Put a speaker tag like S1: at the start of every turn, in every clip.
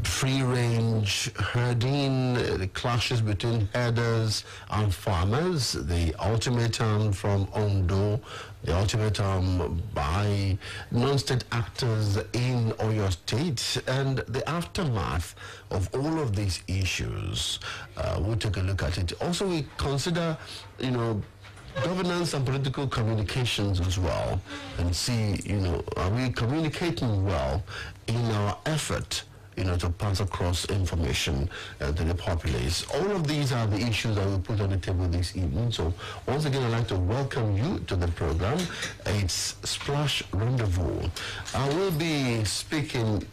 S1: free-range herding, the clashes between herders and farmers, the ultimatum from Ondo, the ultimatum by non-state actors in Oyo State, and the aftermath of all of these issues. We'll take a look at it. Also, we consider, governance and political communications as well, and see, are we communicating well in our effort, to pass across information to the populace. All of these are the issues that we put on the table this evening. So once again, I'd like to welcome you to the program. It's Splash Rendezvous. I will be speaking,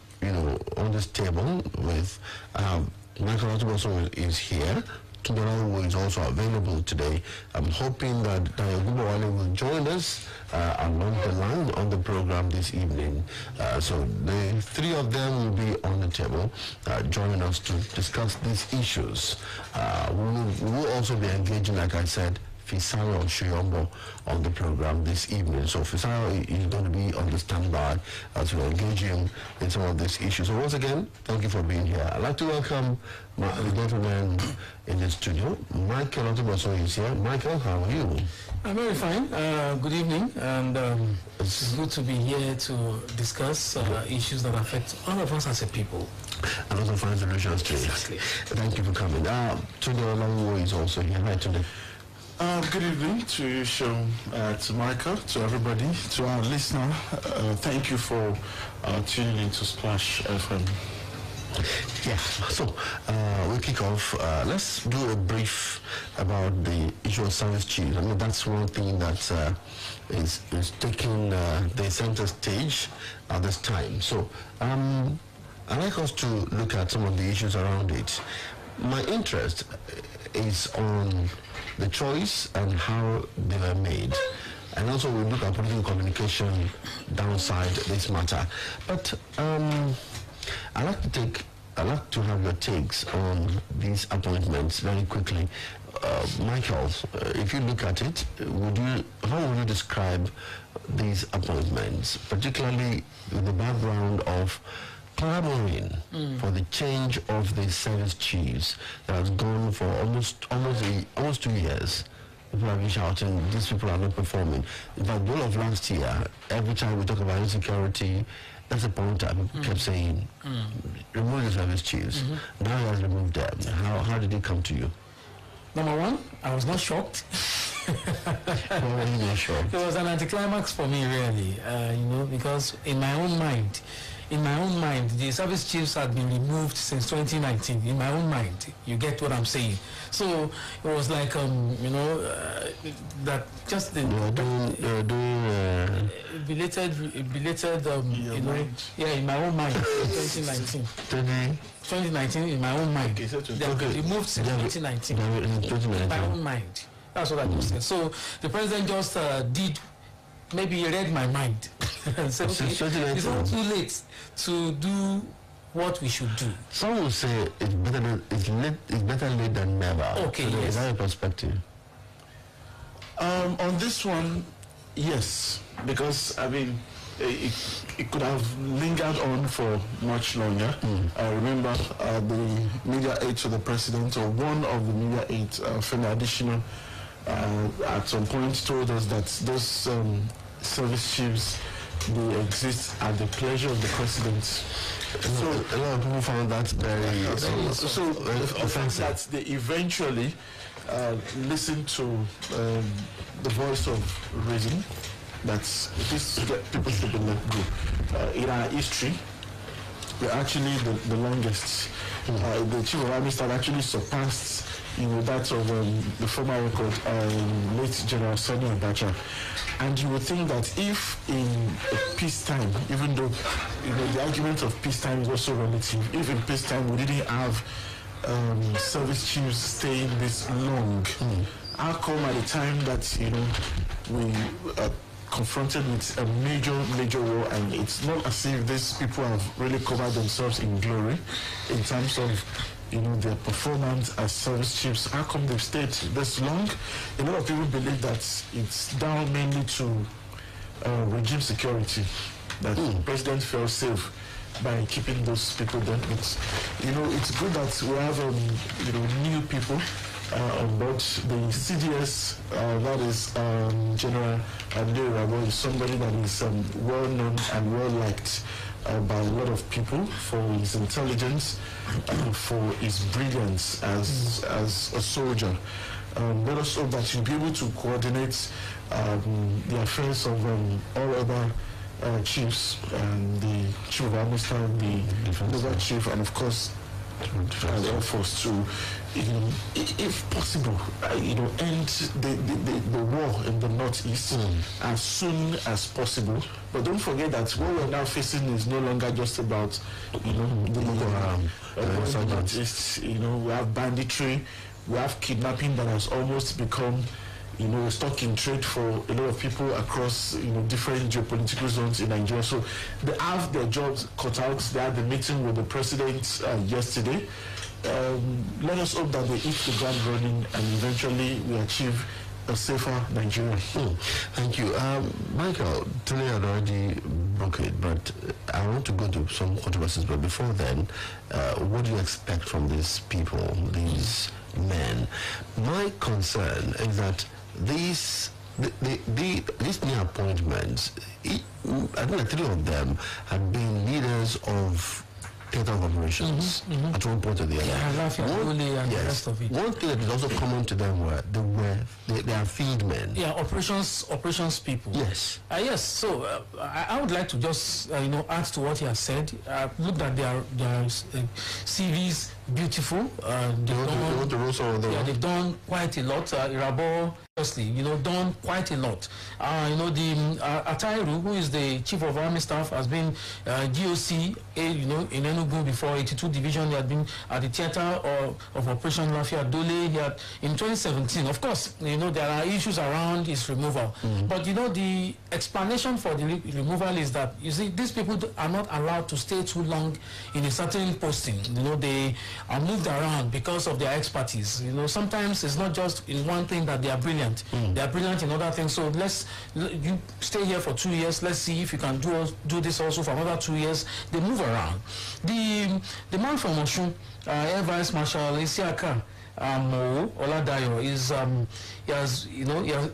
S1: on this table with Olatunbosun is here. Tunde Olawuwo is also available today. I'm hoping that Oluwaseun will join us along the line on the program this evening. So the three of them will be on the table joining us to discuss these issues. We will also be engaging, like I said, Fisayo Shuyombo on the program this evening. So Fisayo is going to be on the standby as we're engaging in some of these issues. So once again, thank you for being here. I'd like to welcome the gentleman in the studio. Michael Olatunbosun is here. Michael, how are you?
S2: I'm very fine. Good evening, and it's good to be here to discuss issues that affect all of us as a people.
S1: And also find solutions to it.
S2: Exactly.
S1: Thank you for coming. Tunde Olawuwo is also here. Hi, Tunde.
S3: Good evening to you, to Michael, to everybody, to our listener. Thank you for tuning in to Splash FM.
S1: Yeah, so we'll kick off. Let's do a brief about the issue of service chiefs. I mean, that's one thing that is taking the center stage at this time. So I'd like us to look at some of the issues around it. My interest is on the choice and how they were made. And also we look at political communication downside this matter. But I'd like to have your takes on these appointments very quickly. Michael, if you look at it, how would you describe these appointments, particularly with the background of clamoring for the change of the service chiefs that has gone for almost 2 years? People have been shouting, these people are not performing. In fact, all of last year, every time we talk about insecurity, that's a point that people kept saying, remove the service chiefs. Now he has removed them. How did it come to you?
S2: Number one, I was not shocked.
S1: Why were you not shocked?
S2: It was an anticlimax for me, really, because in my own mind, the service chiefs had been removed since 2019. In my own mind, you get what I'm saying. So it was like, that just the belated, in my own mind, 2019. 2019, in my own mind. They have been removed since 2019. In my own mind. That's what I just said. So the president just maybe he read my mind and said, okay, it's not too late to do what we should do.
S1: Some will say it's better late than never.
S2: Okay,
S1: so
S2: yes.
S1: Is that your perspective?
S3: On this one, yes, because I mean, it could have lingered on for much longer. I remember the media aide to the president, or one of the media aides, Femi Additional, at some point told us that those service chiefs, they exist at the pleasure of the president.
S1: So a lot of people found that very offensive.
S3: That they eventually listen to the voice of reason. That's this people should be let go. In our history, we're actually the longest. The chief of army staff actually surpassed, that of the former record, late General Sani Abacha. And you would think that if in peacetime, even though the argument of peacetime is also relative, if in peacetime we didn't have service chiefs staying this long, how come at the time that we confronted with a major war, and it's not as if these people have really covered themselves in glory in terms of their performance as service chiefs? How come they've stayed this long? A lot of people believe that it's down mainly to regime security, that the president felt safe by keeping those people there. But, it's good that we have, new people on board. The CDS, that is General Tunde Olawuwo, is somebody that is well known and well liked by a lot of people for his intelligence and for his brilliance as a soldier. Let us hope that you'll be able to coordinate the affairs of all other chiefs, and the Chief of Army Staff, the Naval Chief, and of course the Air Force to, if possible, end the war in the Northeast as soon as possible. But don't forget that what we're now facing is no longer just about, the Northeast. We have banditry, we have kidnapping that has almost become, stock in trade for a lot of people across, different geopolitical zones in Nigeria. So they have their jobs cut out. They had the meeting with the president yesterday. Let us hope that they hit the ground running and eventually we achieve a safer Nigeria.
S1: Thank you. Michael, today I already broke it, but I want to go to some controversies. But before then, what do you expect from these people, these men? My concern is that these new appointments, I think 3 of them had been leaders of theater operations at one point or the other.
S2: The rest of it.
S1: One thing that is also common to them were they are field men.
S2: Yeah, operations people.
S1: Yes.
S2: Yes. So I would like to just add to what he has said. Looked at their CVs, beautiful. They've done quite a lot. Irabo, firstly, done quite a lot. The Atairu, who is the Chief of Army Staff, has been GOC, in Enugu before 82 Division. He had been at the theater of Operation Lafia Dole. He had in 2017. Of course, there are issues around his removal, but the explanation for the removal is that these people are not allowed to stay too long in a certain posting. They are moved around because of their expertise. Sometimes it's not just in one thing that they are brilliant. They are brilliant in other things. So you stay here for 2 years. Let's see if you can do this also for another 2 years. They move around. The man from Osun, Air Vice Marshal Isiaka Oladayo, he has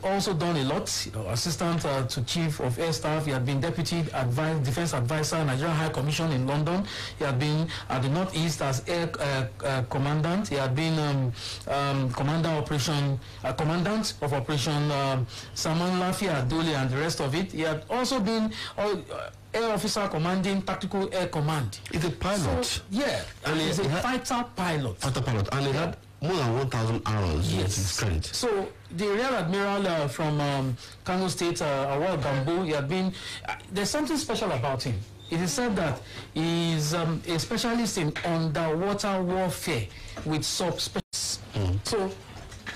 S2: also done a lot. Assistant to Chief of Air Staff. He had been Deputy Defense Advisor, Nigerian High Commission in London. He had been at the Northeast as Air Commandant. He had been Commandant of Operation Saman Lafia Dole and the rest of it. He had also been Air Officer commanding Tactical Air Command.
S1: It's a pilot.
S2: So, yeah, and he's a fighter pilot.
S1: And he had more than 1,000 hours.
S2: Yes. So the Rear Admiral from Kano State, Awal Gambo, he had been. There's something special about him. It is said that he is a specialist in underwater warfare with subspace. So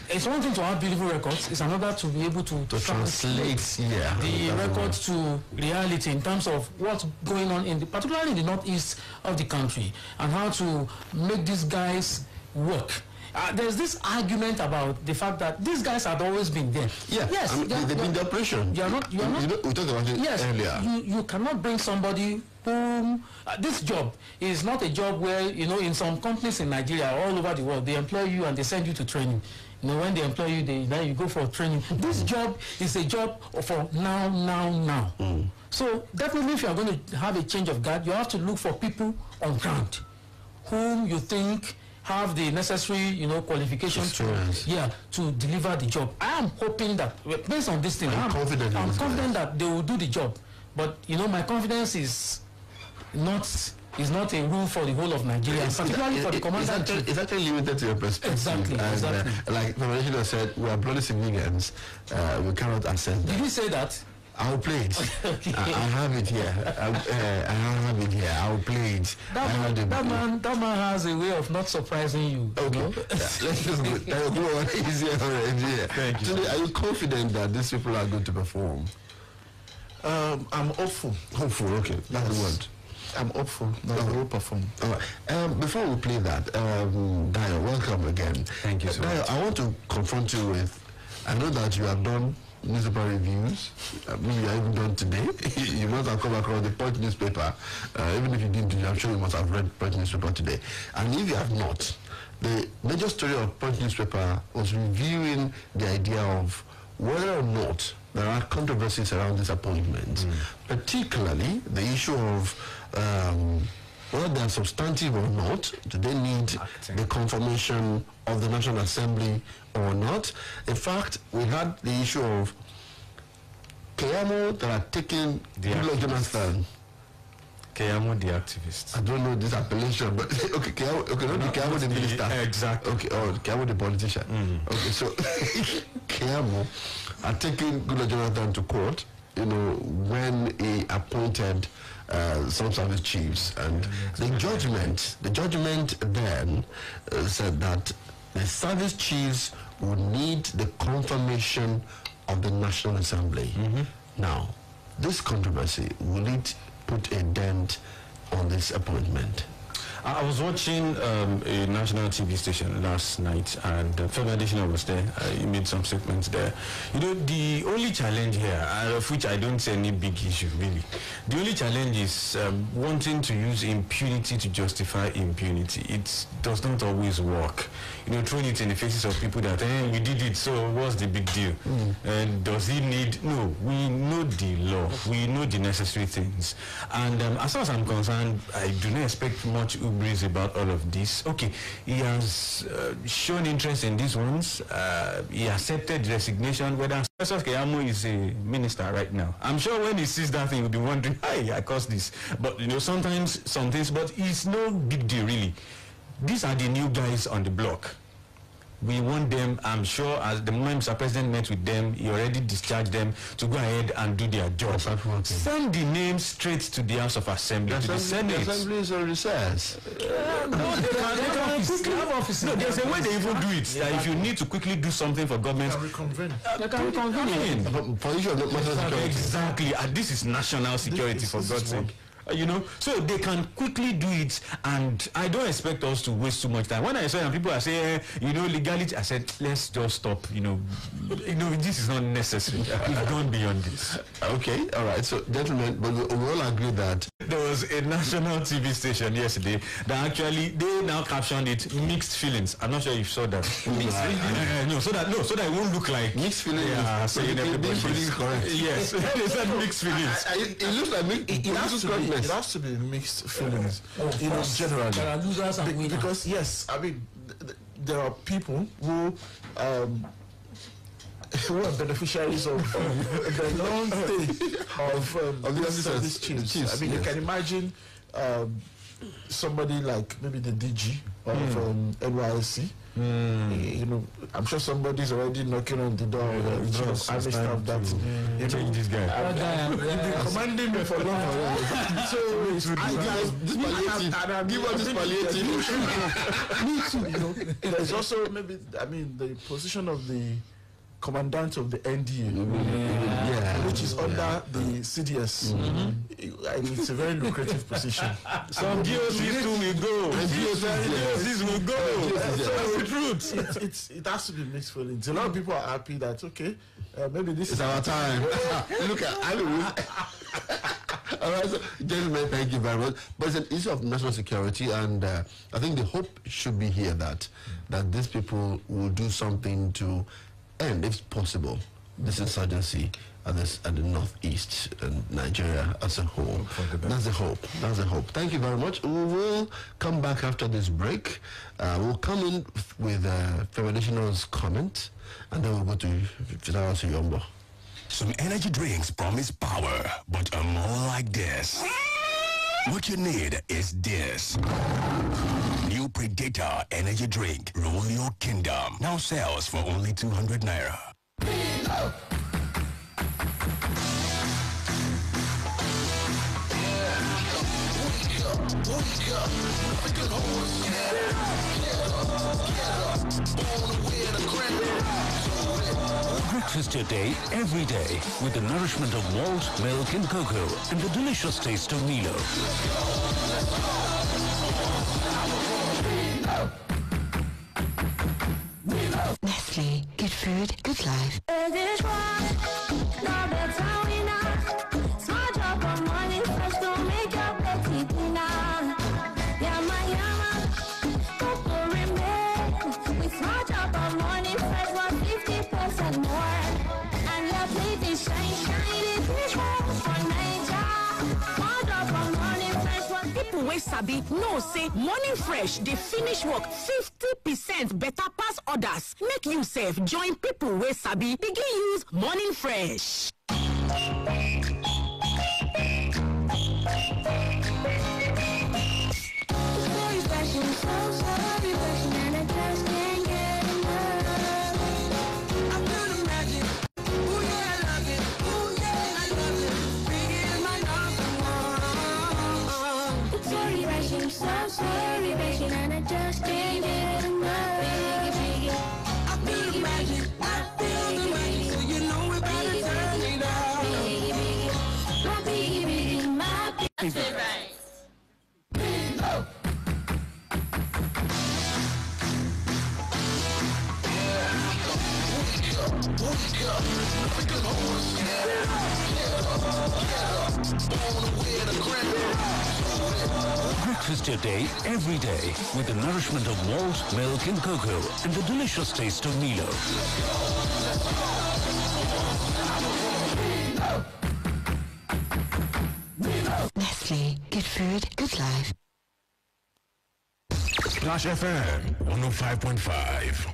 S2: it's one thing to have beautiful records, it's another to be able to
S1: translate
S2: the records to reality in terms of what's going on particularly in the northeast of the country, and how to make these guys work. There's this argument about the fact that these guys had always been there.
S1: Yeah, yes, they've been in the operation.
S2: We talked about it earlier. You cannot bring somebody whom this job is not a job where in some companies in Nigeria all over the world they employ you and they send you to training. When they employ you, then you go for training. This job is a job for now. So definitely, if you are going to have a change of guard, you have to look for people on ground whom you think have the necessary, qualifications to deliver the job. I am hoping that based on this thing, I'm confident that they will do the job. But my confidence is not a rule for the whole of Nigeria, particularly for the commander.
S1: It's actually limited to your perspective.
S2: Exactly.
S1: Like the Commissioner said, we are bloody civilians. We cannot assess that.
S2: Did you say that?
S1: I'll play it. Okay. I have it here. I'll play it.
S2: That man has a way of not surprising you.
S1: Okay. Let's just go. Thank you. Are you confident that these people are going to perform?
S3: I'm hopeful.
S1: Hopeful, okay. That's the word.
S3: I'm hopeful that they will perform.
S1: All right. Before we play that, Dayo, welcome again.
S4: Thank you so much.
S1: Dayo, I want to confront you with, I know that you have done newspaper reviews. Maybe you haven't done today. You must have come across the Punch newspaper. Even if you didn't, I'm sure you must have read Punch newspaper today. And if you have not, the major story of Punch newspaper was reviewing the idea of whether or not there are controversies around this appointment, particularly the issue of whether they are substantive or not. Do they need the confirmation of the National Assembly or not? In fact, we had the issue of Keyamo that are taking Goodluck Jonathan.
S4: Keyamo the activist.
S1: I don't know this appellation, but okay, Keyamo, not Keyamo the minister.
S4: Exactly.
S1: Okay, Keyamo the politician. Okay, so Keyamo are taking Goodluck Jonathan to court, when he appointed some service chiefs, and the judgment then said that the service chiefs would need the confirmation of the National Assembly. Now, this controversy, will it put a dent on this appointment?
S4: I was watching a national TV station last night, and Femi Adesina was there. He made some statements there. The only challenge here, of which I don't see any big issue really, the only challenge is wanting to use impunity to justify impunity. It does not always work. Throwing it in the faces of people that, you did it, so what's the big deal? And does he need? No, we know the law. We know the necessary things. And as far as I'm concerned, I do not expect much ubris about all of this. Okay, he has shown interest in these ones. He accepted resignation, whether Keyamo is a minister right now. I'm sure when he sees that thing, he'll be wondering, hey, I caused this. But, sometimes some things, but it's no big deal, really. These are the new guys on the block. We want them, I'm sure, as the moment Mr. President met with them, he already discharged them to go ahead and do their job. Send the names straight to the House of Assembly, to the Senate.
S1: The Assembly is on recess.
S4: No, they have offices. No, there's a way they even do it. That if you need to quickly do something for government,
S2: they can reconvene.
S1: For issue of national security.
S4: Exactly. And this is national security, for God's sake. So they can quickly do it, and I don't expect us to waste too much time. When I saw them, people are saying, legality, I said, let's just stop. This is not necessary. We've gone beyond this.
S1: Okay, all right. So, gentlemen, but we all agree that
S4: there was a national TV station yesterday that actually they now captioned it "mixed feelings." I'm not sure if you saw that. Mixed feelings. So that it won't look like
S1: mixed feelings.
S4: Yeah,
S1: saying everybody's correct.
S4: Yes, they said mixed feelings.
S1: It looks like
S3: it has to be mixed feelings, generally.
S2: There are losers and winners.
S3: Because yes, I mean, there are people who are beneficiaries of the long stay of these chiefs. I mean, you can imagine somebody like maybe the DG of NYSC. I'm sure somebody's already knocking on the door of the army staff that
S4: change this guy.
S3: You've been commanding me for long. So
S1: give us this palliative.
S3: There's also maybe the position of the commandant of the NDA, which is under the CDS. And it's a very lucrative position.
S4: Some GOCs will go. GOCs will go. That's the truth.
S3: It has to be mixed feelings. A lot of people are happy that, okay, maybe this
S1: is our time. Look at all right, so, gentlemen, thank you very much. But it's an issue of national security, and I think the hope should be here that these people will do something to end, if possible, this insurgency at the northeast and Nigeria as a whole. That's the hope. That's the hope. Thank you very much. We will come back after this break. We'll come in with Federational's comment, and then we'll go to Fidaus Yombo.
S5: Some energy drinks promise power, but are more like this. What you need is this. New Predator energy drink. Rule your kingdom. Now sells for only 200 naira.
S6: Breakfast your day, every day, with the nourishment of malt, milk, and cocoa, and the delicious taste of Milo.
S7: Nestle, good food, good life. people wey sabi know say morning fresh dey finish work 50% better pass others. Make you sef join people wey sabi begin use morning fresh.
S6: Breakfast your day every day with the nourishment of malt, milk and cocoa and the delicious taste of Milo.
S8: Nestle, good food, good life.
S5: Splash FM 105.5.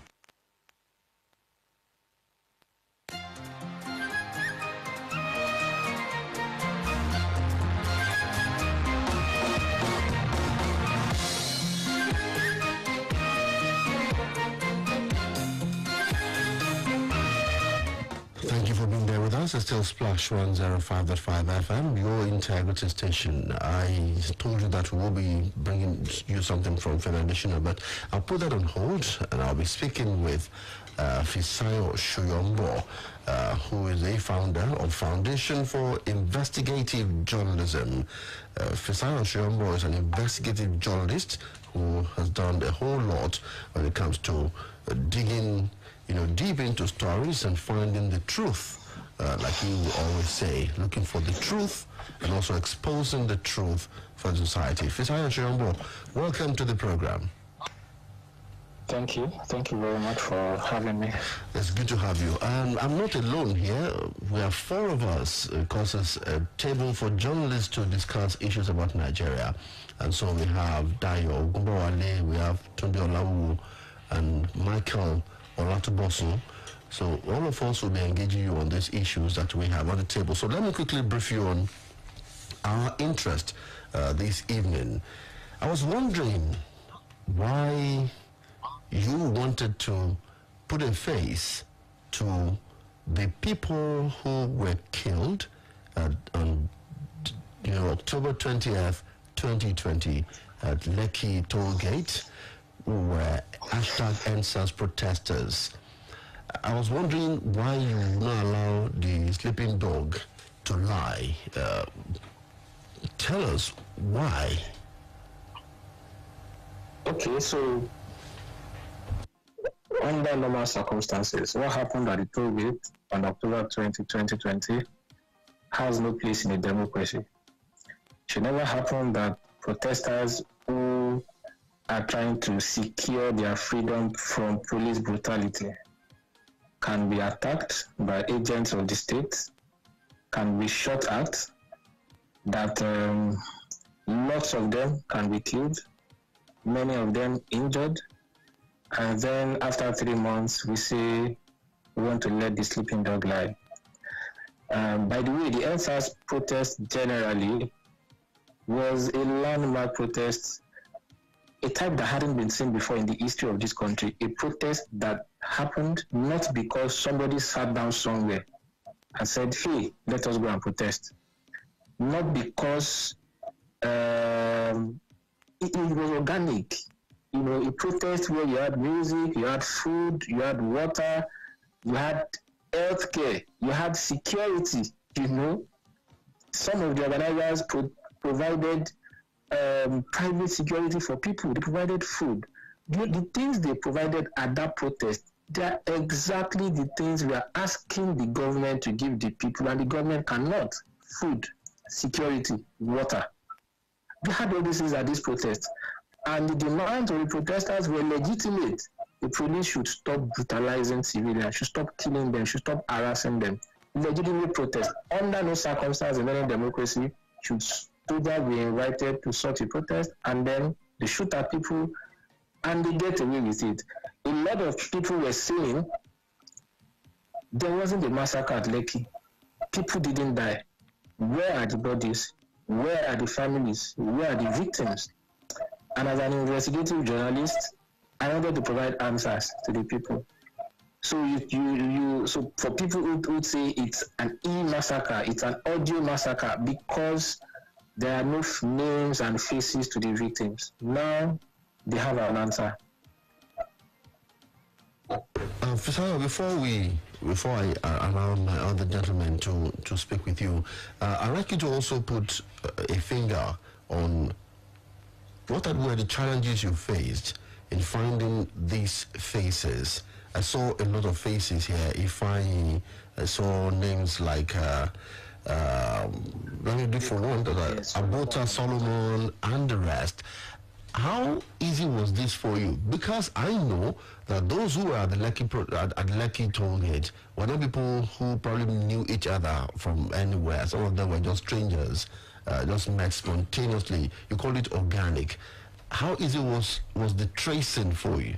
S1: Thank you for being there with us. It's still Splash 105.5 FM, your integrity station. I told you that we will be bringing you something from Federal Additional, but I'll put that on hold and I'll be speaking with Fisayo Shoyombo, who is a founder of Foundation for Investigative Journalism. Fisayo Shoyombo is an investigative journalist who has done a whole lot when it comes to digging deep into stories and finding the truth, like you always say, looking for the truth and also exposing the truth for society. Fisayo Shoyombo, welcome to the program.
S9: Thank you. Thank you very much for having me.
S1: It's good to have you. I'm not alone here. We are four of us. It causes a table for journalists to discuss issues about Nigeria. And so we have Dayo Gumbawale, we have Tunde Olawuwo, and Michael Olatunbosun. So all of us will be engaging you on these issues that we have on the table. So let me quickly brief you on our interest this evening. I was wondering why you wanted to put a face to the people who were killed on October 20th, 2020 at Lekki Toll Gate, who were #EndSARS protesters. I was wondering why you would not allow the sleeping dog to lie. Tell us why.
S9: Okay, so under normal circumstances, what happened at the toll gate on October 20, 2020 has no place in a democracy. It should never happen that protesters who are trying to secure their freedom from police brutality can be attacked by agents of the state, can be shot at, that lots of them can be killed, many of them injured, and then after 3 months we say we want to let the sleeping dog lie. By the way, the EndSARS protest generally was a landmark protest, a type that hadn't been seen before in the history of this country, a protest that happened not because somebody sat down somewhere and said, hey, let us go and protest. Not because it was organic. A protest where you had music, you had food, you had water, you had healthcare, you had security, Some of the organizers provided private security for people. They provided food. The things they provided at that protest, they are exactly the things we are asking the government to give the people, and the government cannot. Food, security, water. We had all these things at this protest, and the demands of the protesters were legitimate. The police should stop brutalizing civilians, should stop killing them, should stop harassing them. Legitimate protest, under no circumstance in any democracy, should soldiers were invited to such a protest, and then they shoot at people, and they get away with it. A lot of people were saying there wasn't a massacre at Lekki. People didn't die. Where are the bodies? Where are the families? Where are the victims? And as an investigative journalist, I wanted to provide answers to the people. So so for people who would say it's an e-massacre, it's an audio massacre because there are no names and faces to the victims. Now they have an answer.
S1: Before I allow my other gentlemen to speak with you, I'd like you to also put a finger on what were the challenges you faced in finding these faces. I saw a lot of faces here. I saw names like, let me do for one, Abota, Solomon, and the rest. How easy was this for you? Because I know that those who were at the Lekki toll gate were not people who probably knew each other from anywhere. Some of them were just strangers, just met spontaneously. You call it organic. How easy was the tracing for you?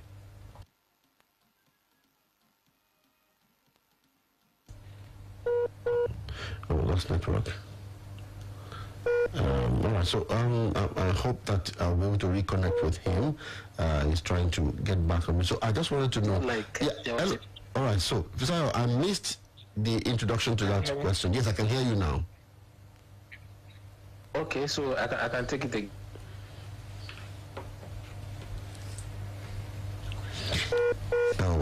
S1: Oh, lost network. All right, so I hope that I'll be able to reconnect with him. He's trying to get back on me. So I just wanted to know. All right, so Fisayo, I missed the introduction to that question. Yes, I can hear you now.
S9: Okay, so I can take it again.
S1: Oh,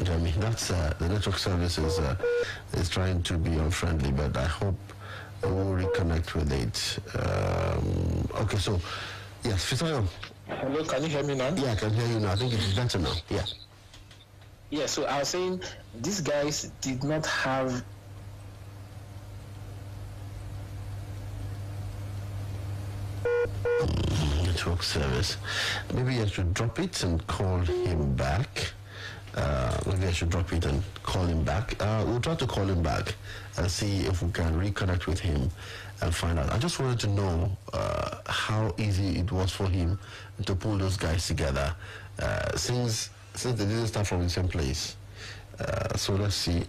S1: Jamie, that's the network service is trying to be unfriendly, but I hope we'll reconnect with it. Okay, so yes, Fisayo.
S9: Hello, can you hear me now?
S1: Yeah, I can hear you now. I think it's better now. Yeah.
S9: Yeah, so I was saying these guys did not have
S1: network service. Maybe I should drop it and call him back. Maybe I should drop it and call him back. We'll try to call him back and see if we can reconnect with him and find out. I just wanted to know how easy it was for him to pull those guys together since they didn't start from the same place. So let's see.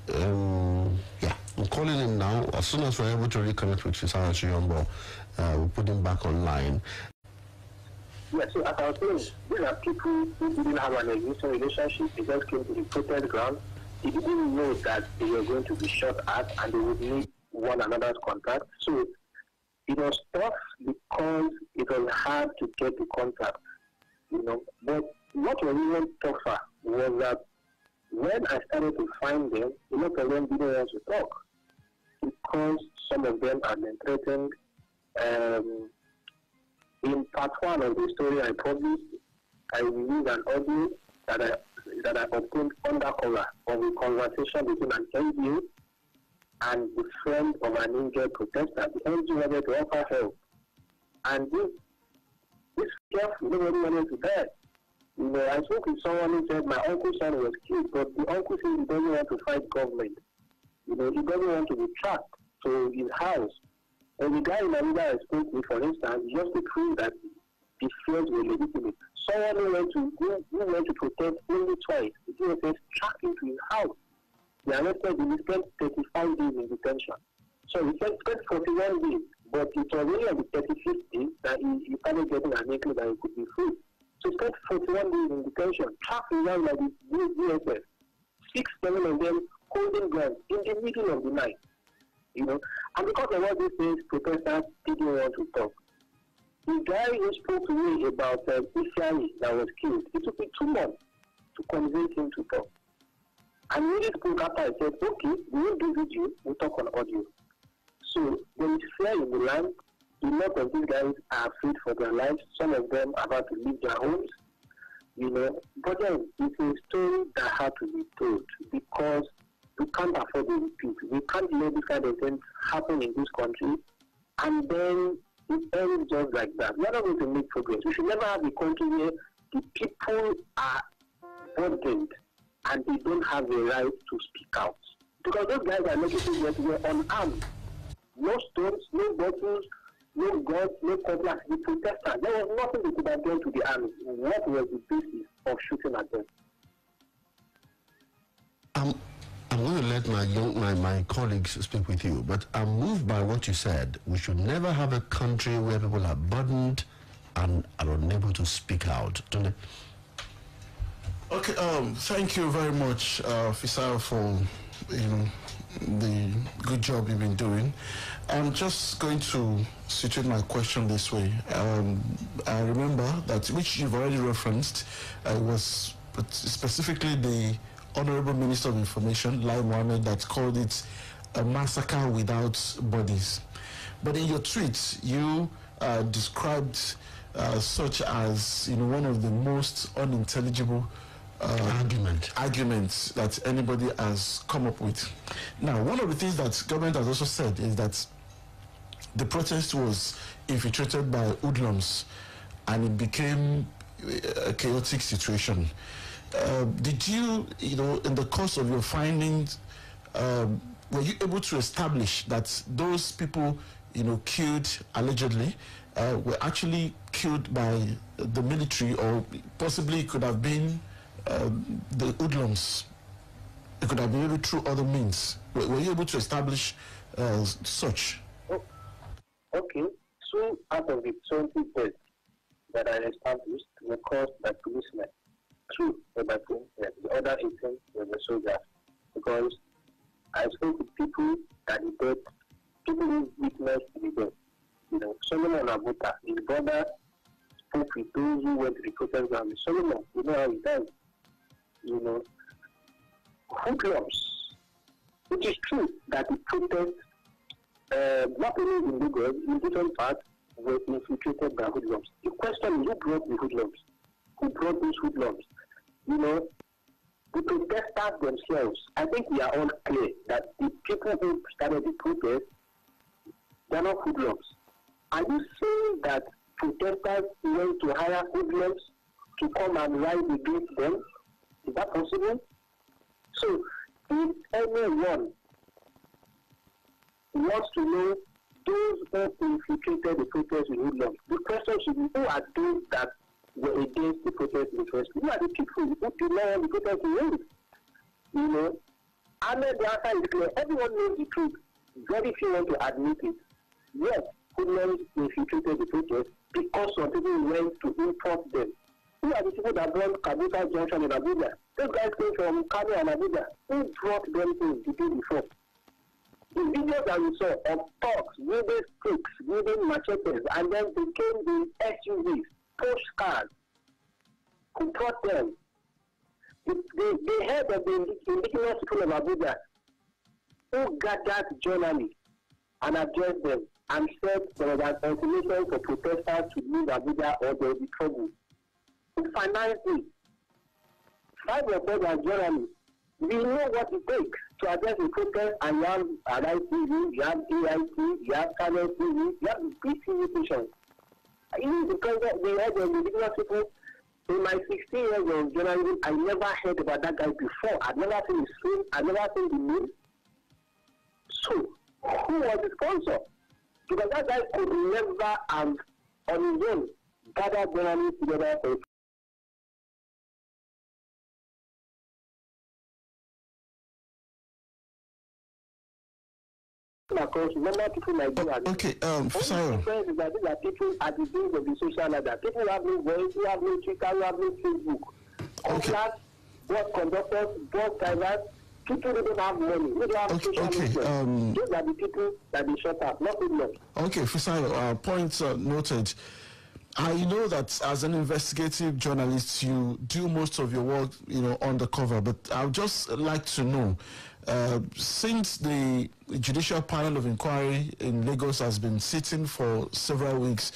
S1: Yeah, I'm calling him now. As soon as we're able to reconnect with Fisayo Shiyombo, we'll put him back online.
S10: Yeah, so as I was saying, these are people who didn't have an existing relationship. They just came to the protest ground. They didn't know that they were going to be shot at and they would need one another's contact. So it was tough because it was hard to get the contact, But what was even tougher was that when I started to find them, a lot of them didn't want to talk because some of them had been threatened. In part one of the story I published, I released an audio that I obtained undercover of a conversation between an NGO and the friend of an injured protester. The NGO wanted to offer help. And this help, nobody wanted to die. I spoke with someone who said my uncle's son was killed, but the uncle said he doesn't want to fight government. He doesn't want to be trapped to his house. And the guy in Manila I spoke with, for instance, just to prove that the fears were legitimate. Someone who went to protest only twice. The DSS tracked into his house. They arrested him. He spent 35 days in detention. So he spent 41 days, but it was only on the 35th day that he started getting an inkling that he could be free. So he spent 41 days in detention, trapped around by the DSS. 6-7 of them holding guns in the middle of the night. And because of all these things, protesters didn't want to talk. The guy who spoke to me about Isiayi that was killed, it took me 2 months to convince him to talk. And when he spoke after, I said, okay, we won't do video, we'll talk on audio. So there is fear in the land. A lot of these guys are afraid for their lives. Some of them are about to leave their homes. But then it's a story that had to be told because we can't afford to repeat. We can't let this kind of things happen in this country and then it ends just like that. We are not going to make progress. We should never have a country where the people are burdened and they don't have the right to speak out. Because those guys are making things that were unarmed. No stones, no bottles, no guns, no cutlass. The protesters, there was nothing they could have done to the army. What was the basis of shooting at them?
S1: I'm going to let my colleagues speak with you, but I'm moved by what you said. We should never have a country where people are burdened and are unable to speak out. Tunde?
S3: Okay, thank you very much, Fisayo, for the good job you've been doing. I'm just going to situate my question this way. I remember that, which you've already referenced, was specifically the Honorable Minister of Information, Lai Mohammed, that called it a massacre without bodies. But in your tweet, you described such as one of the most unintelligible arguments that anybody has come up with. Now, one of the things that government has also said is that the protest was infiltrated by hoodlums and it became a chaotic situation. Did you, in the course of your findings, were you able to establish that those people, killed allegedly, were actually killed by the military, or possibly it could have been the hoodlums? It could have been maybe through other means. Were you able to establish such?
S10: Okay, 2 out of the 20 deaths that I established were caused by policemen. 2 were by policemen. The other 18 were the soldiers. Because I spoke with people that the death, people who witnessed the death. Solomon Abuta, his brother, spoke with those who went to the protest ground. Solomon, you know how he died. Hoodlums. It is true that the protest, not only in Lagos, in different parts, were infiltrated by hoodlums. The question is, who brought the hoodlums? Who brought these hoodlums? The protesters themselves, I think we are all clear that the people who started the protest, they are not hoodlums. Are you saying that protesters went to hire hoodlums to come and rise against them? Is that possible? So, if anyone wants to know those who infiltrated the protest with hoodlums, the question should be, who are those that were against the protest in the first place? Who are the people who did not want the protest to win? I know the answer is clear. Everyone knows the truth. Very few want to admit it. Yes, hoodlums infiltrated the protest because some people went to import them. Who are the people that brought Kabuta Junction in Abuja? Those guys came from Kano and Abuja. Who brought them in the day before? The videos that we saw of thugs, wielding sticks, wielding machetes, and then became the SUVs, push cars. Who brought them? The head of the indigenous people of Abuja, who gathered journalists and addressed them and said there was an ultimatum for protesters to leave Abuja or there will be trouble. Who financed it? 5 of them are journalists. We know what it takes to address the protest, and you have Arise TV, you have AIT, you have Channel TV, you have big TV stations. Even because the head of the indigenous people, in my 16 years of journalism, I never heard about that guy before. I've never seen his film, I've never seen the name. So, who was the sponsor? Because that guy could never have, on his own, gathered journalists together for across normal people like you.
S3: Okay, Fisayo.
S10: The difference is that these are people at the base of the social ladder. People who have no voice, who have no Twitter, who have no Facebook. Class, bus conductors, bus drivers, people who don't have money, who don't have social media. Those are the people that they shut up, not people.
S3: Okay, Fisayo, point noted. I know that as an investigative journalist, you do most of your work, undercover, but I would just like to know, since the Judicial Panel of Inquiry in Lagos has been sitting for several weeks,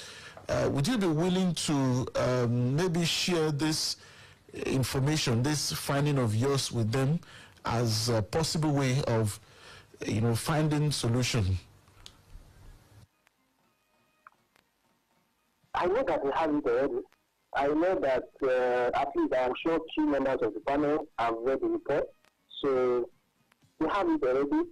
S3: would you be willing to maybe share this information, this finding of yours with them as a possible way of, finding solution?
S10: I know that we have it already. I know that at least I'm sure 2 members of the panel have read the report. So we have it already.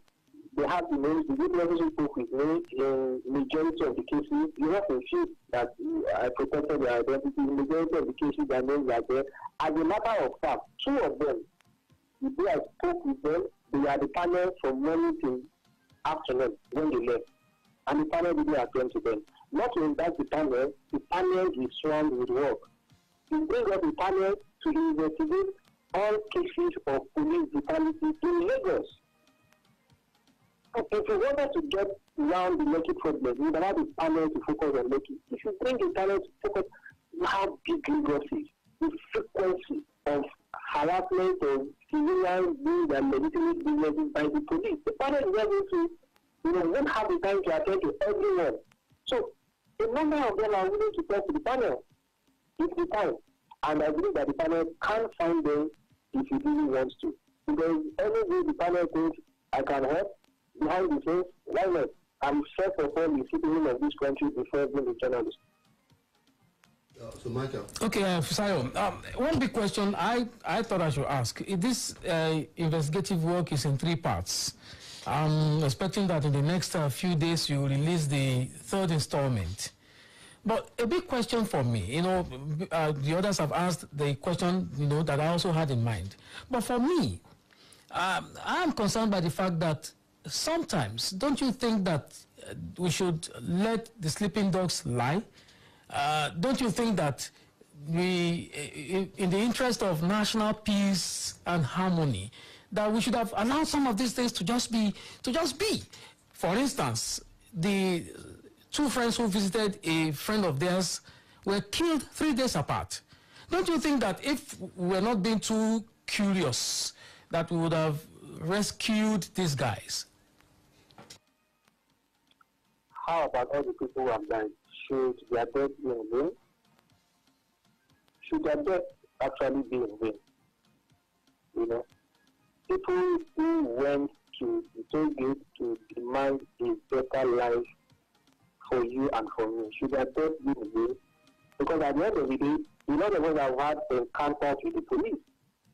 S10: they have the names, the witnesses who spoke with me in majority of the cases. You have to see that I protected their identity. In majority of the cases, their names are there. As a matter of fact, 2 of them, the day I spoke with them, they were the panel from morning till afternoon when they left. And the panel didn't attend to them. Not to impact the panel is swamped with work. We bring up the panel to investigate all cases of police brutality in Lagos. If you wanted to get around the Lekki problem, you would have the panel to focus on Lekki. If you bring the panel to focus on how big Lagos is, the frequency of harassment of civilians being and legitimate businesses by the police, the panel is able to, won't have the time to attend to everyone. So, a number of them are willing to talk to the panel if the time. And I believe that the panel can find them if it really wants to. Because any way the panel thinks I can help, behind the scenes, why not? I'm first of all the citizen of this country before being a journalist.
S1: So, Michael.
S2: Okay, Fisayo, one big question I thought I should ask. This investigative work is in 3 parts. I'm expecting that in the next few days you will release the 3rd installment. But a big question for me, the others have asked the question, that I also had in mind. But for me, I'm concerned by the fact that sometimes, don't you think that we should let the sleeping dogs lie? Don't you think that we, in the interest of national peace and harmony, that we should have allowed some of these things to just be? For instance, the 2 friends who visited a friend of theirs were killed 3 days apart. Don't you think that if we were not being too curious, that we would have rescued these guys?
S10: How about all the people who have died? Should their death be in vain? Should their death actually be in vain? People who went to the toll gate to demand a better life for you and for me, should their death be in vain? Because at the end of the day, a lot of us have had encounters with the police.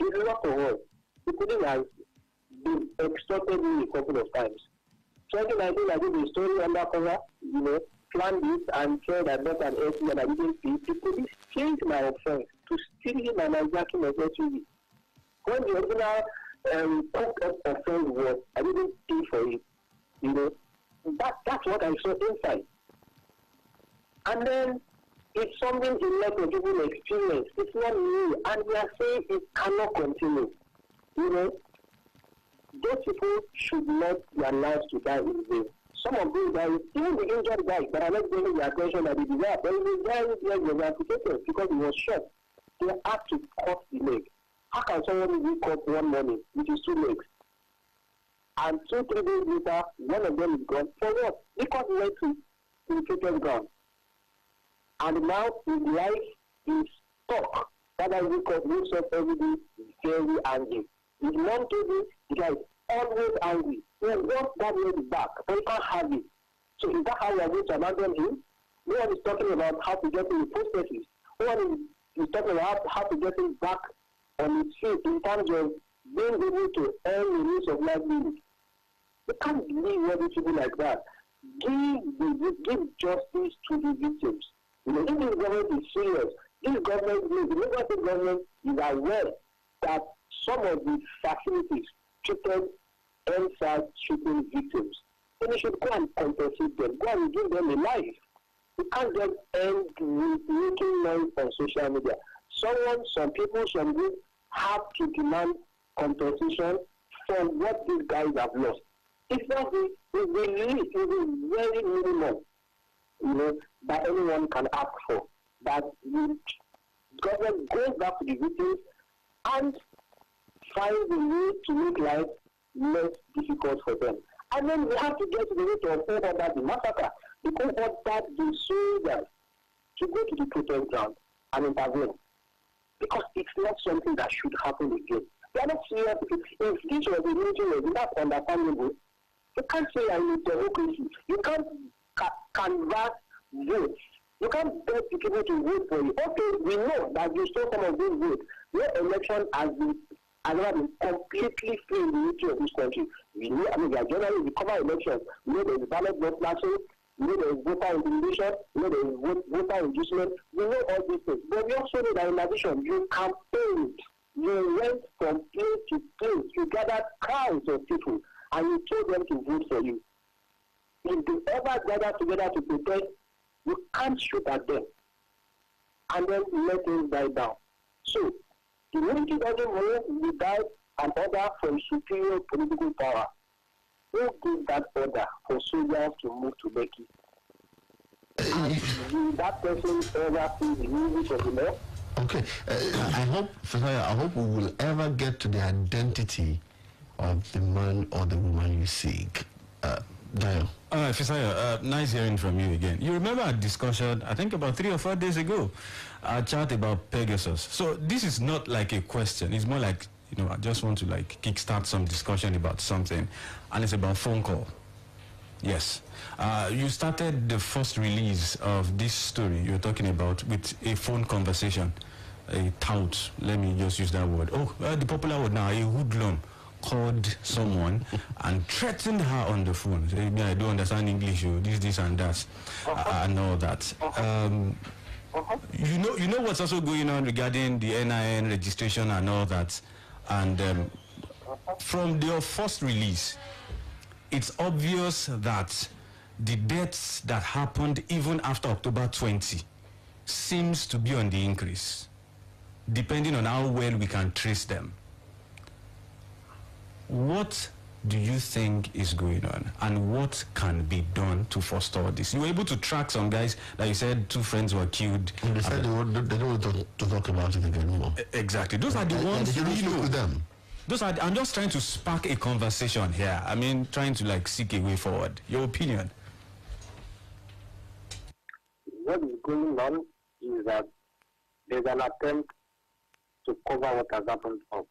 S10: It's a lot of us. The police has been extorted me a couple of times. 2019, I did a story undercover, planned this and said I bought an SUV and I didn't pay. The police changed my offense to stealing and hijacking of SUV. When the original cooked up offense was, I didn't pay for it. That's what I saw inside. And then it's something in like a people experience. It's not new, and we are saying it cannot continue. Those people should not be allowed to die in vain. Some of these guys, even the injured guys, but are not getting the attention that they deserve. There is a guy who was amputated because he was shot. They had to cut the leg. How can someone wake up one morning with his 2 legs? And 2-3 days later, one of them is gone. For what? Because he went to the ground. And now his life is stuck. That I wakes up every day very angry. His mom told me the guy is always angry. He wants that leg back, but he can't have it. So is that how we are going to abandon him? No one is talking about how to get him the processes. No one is talking about how to get him back on his feet in terms of being able to earn the means of livelihood. You can't believe what these people like that. Give justice to the victims. If this government is serious, the Lagos State government is aware that some of the facilities treated NSAS shooting victims. Then you should go and compensate them, go and give them a life. You can't just end with making noise on social media. Some people, some groups have to demand compensation for what these guys have lost. It's not the least, it is very minimum, that anyone can ask for. That the government goes back to the victims and finds a way to make life less difficult for them. And then we have to get to the root of who ordered the massacre. Because ordered the soldiers to go to the protest ground and intervene. Because it's not something that should happen again. They are not serious. If this was a meeting, that's understandable. You can't say I need democracy. You can't canvass votes. You can't beg the people to vote for you. Okay, we know that you stole some of these votes. Your election has been has never been completely free in the history of this country. We know, we are generally, we cover elections. We know there is ballot vote matching. We know there is voter intimidation. We know there is voter inducement. We know all these things. But we also know that in addition, you campaigned. You went from place to place. You gathered crowds of people and you told them to vote for you. If they ever gather together to protest, you can't shoot at them and then let things die down. So, the military doesn't move without an order from superior political power. Who gave that order for soldiers to move to Lekki? Will that person ever see the music of the law?
S1: Okay, I hope we will ever get to the identity of the man or the woman you seek. Dayo.
S4: Fisaya, nice hearing from you again. You remember our discussion, I think about 3 or 4 days ago, our chat about Pegasus. So this is not like a question. It's more like, I just want to kickstart some discussion about something, and it's about phone call. Yes. You started the first release of this story you're talking about with a phone conversation, a tout, let me just use that word. The popular word now, a hoodlum called someone and threatened her on the phone. Saying, I don't understand English, this and that, and all that. You know what's also going on regarding the NIN registration and all that. And from their first release, it's obvious that the deaths that happened even after October 20 seems to be on the increase, depending on how well we can trace them. What do you think is going on, and what can be done to forestall this? You were able to track some guys that you said 2 friends were killed.
S1: And they said they don't want to talk about it again anymore.
S4: Exactly. Those are the ones
S1: you know with them.
S4: I'm just trying to spark a conversation here. I mean, trying to seek a way forward. Your opinion?
S10: What is going on is that there's an attempt to cover what has happened up.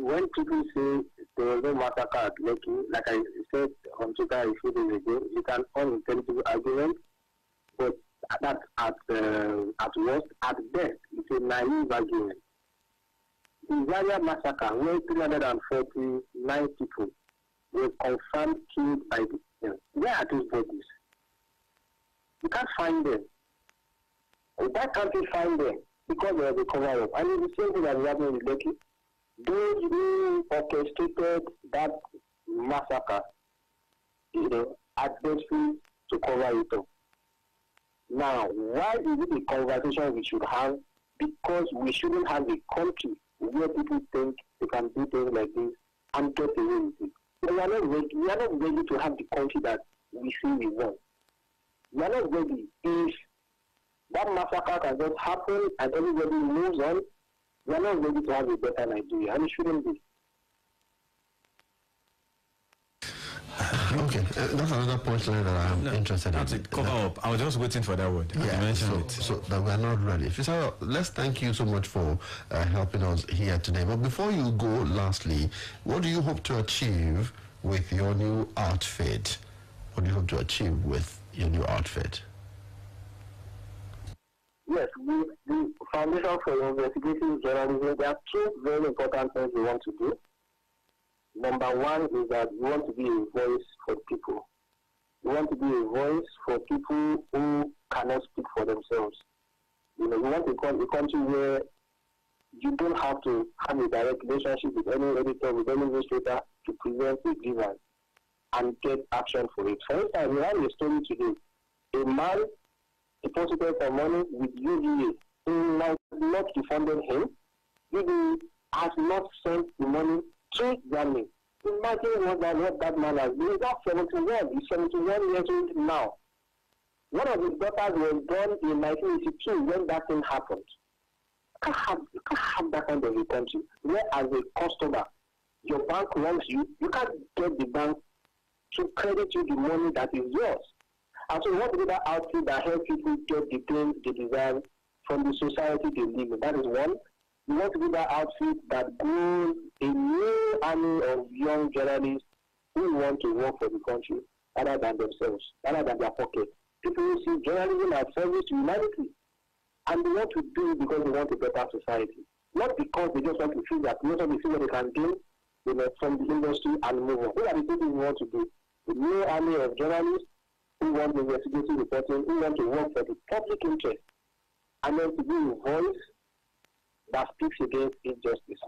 S10: When people say there was no massacre at Lekki, like I said on Twitter a few days ago, it's an unintelligible argument, but that's at worst, at best, it's a naive argument. The Zaria massacre, where 349 people were confirmed killed by the where are those bodies? You can't find them. Why can't we find them? Because they have a cover-up. And it's the same thing that is happening with Lekki. Those who orchestrated that massacre, are desperate to cover it up. Now, why is it a conversation we should have? Because we shouldn't have a country where people think they can do things like this and get away with it. We are not ready to have the country that we say we want. We are not ready. If that massacre can just happen and everybody moves on, we are not ready to have a better Nigeria, and it shouldn't be.
S1: Okay, that's another point that I'm interested
S4: in. Cover up. I was just waiting for that word.
S1: Yeah,
S4: you mentioned it.
S1: So that we are not ready. Fisaya, let's thank you so much for helping us here today. But before you go, lastly, what do you hope to achieve with your new outfit? What do you hope to achieve with your new outfit?
S10: Yes, the Foundation for Investigative Journalism, there are 2 very important things we want to do. Number 1 is that we want to be a voice for people. We want to be a voice for people who cannot speak for themselves. We want a country where you don't have to have a direct relationship with any editor, with any newspaper to present a grievance and get action for it. For instance, we have a story today. A man deposited some money with UVA. He has not refunded him. UVA has not sent the money to Germany. Imagine what that man has been. He's not 71. He's 71 years old now. One of his daughters was born in 1982 when that thing happened. You can't have that kind of a country where, as a customer, your bank wants you. You can't get the bank to credit you the money that is yours. And so we want to be that outfit that helps people get the things they deserve from the society they live in. That is one. We want to be that outfit that grows a new army of young journalists who want to work for the country rather than themselves, rather than their pocket. People who see journalism as service to humanity. And they want to do it because they want a better society. not because they just want to feel that, they just want to see what they can gain, from the industry and move on. What are the things we want to do? The new army of journalists who want investigative reporting, who want to work for the public interest, and then to be a voice that speaks against injustice.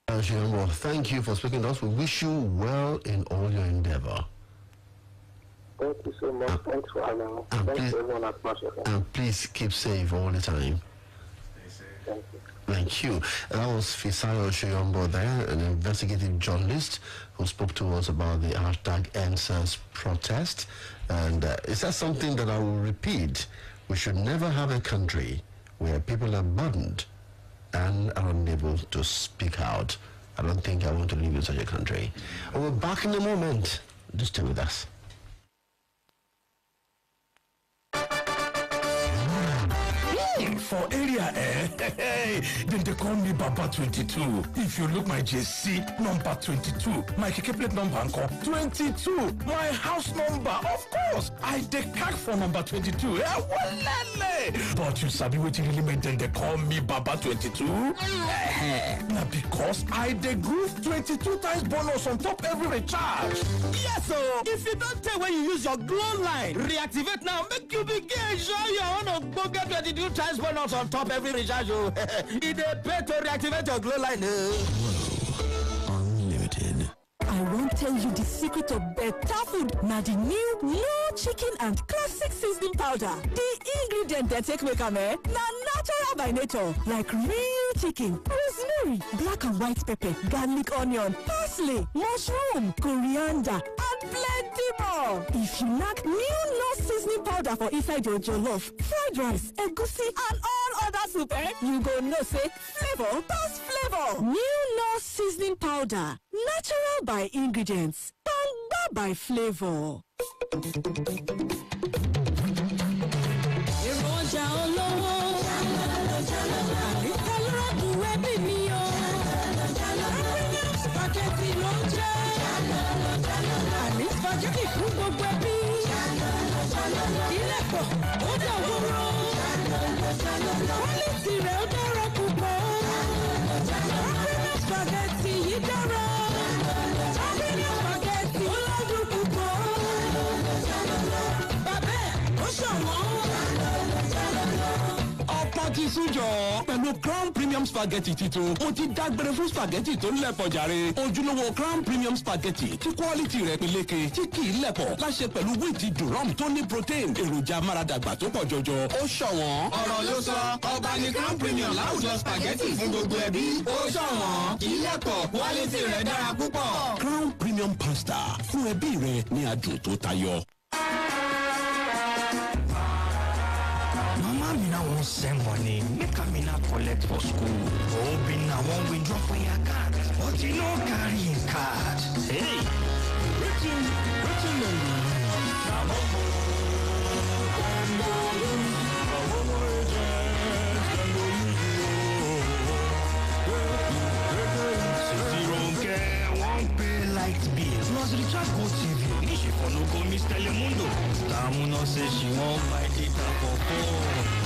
S1: Thank you for speaking to us. We wish you well in all your endeavor.
S10: Thank you so much. Thanks for having me. Thanks to everyone at SplashRendevouz.
S1: And please keep safe all the time.
S10: Thank you.
S1: Thank you. That was Fisayo Shoyombo there, an investigative journalist who spoke to us about the #EndSARS protest. And is that something that I will repeat? We should never have a country where people are burdened and are unable to speak out. I don't think I want to live in such a country. We're back in a moment. Just stay with us.
S5: For area, then they call me Baba 22. If you look my JC, number 22. My keke plate number, 22. My house number, of course. I decack for number 22. But you sabi what really meant then they call me Baba 22? Now because I groove 22 times bonus on top every recharge.
S11: Yes, so if you don't tell when you use your glow line, reactivate now, make you begin enjoy your own go get 22 times bonus on top every recharge. It a pay to reactivate your glow line.
S5: Unlimited.
S7: I won't tell you the secret of better food. Now the new no chicken and classic seasoning powder. The ingredient that take make am natural by nature, like real chicken, rosemary, black and white pepper, garlic, onion, parsley, mushroom, coriander, and plenty more. If you lack new no seasoning powder for inside your jollof, fried rice, egusi, and all other soup, you go know say flavor plus flavor. New no seasoning powder, natural by ingredients, banga by flavor.
S5: Pẹ̀lú Crown Premium Spaghetti tito, ó ti dágbére fún spaghetti tó lẹ̀pọ̀ jàre. Ojúlówó Crown Premium Spaghetti tí quality rẹ̀ peléke tí kì í lẹ̀pọ̀ láṣẹ pẹ̀lú wíìtì durum tó ní protein, èròjà amáradàgbà tó pọ̀ jọjọ. Ó ṣọ̀wọ́n.
S11: Ọ̀rọ̀ ló sọ, ọba ní Crown Premium láwùjọ spaghetti fún gbogbo ẹbí. Ó ṣọ̀wọ́n, kì í lẹ̀pọ̀, quality rẹ̀ dára púpọ̀.
S5: Crown Premium Pasta fún ẹbí rẹ̀ ní adùn tó tayọ.
S12: Mama me now won't send money, make me not collect for school. Hoping I won't withdraw from your card, but you know carry his card. Hey, written won't pay light bill. Plus recharge Go TV. She follow go Miss Telemundo. Tamuno says she won't buy data for phone.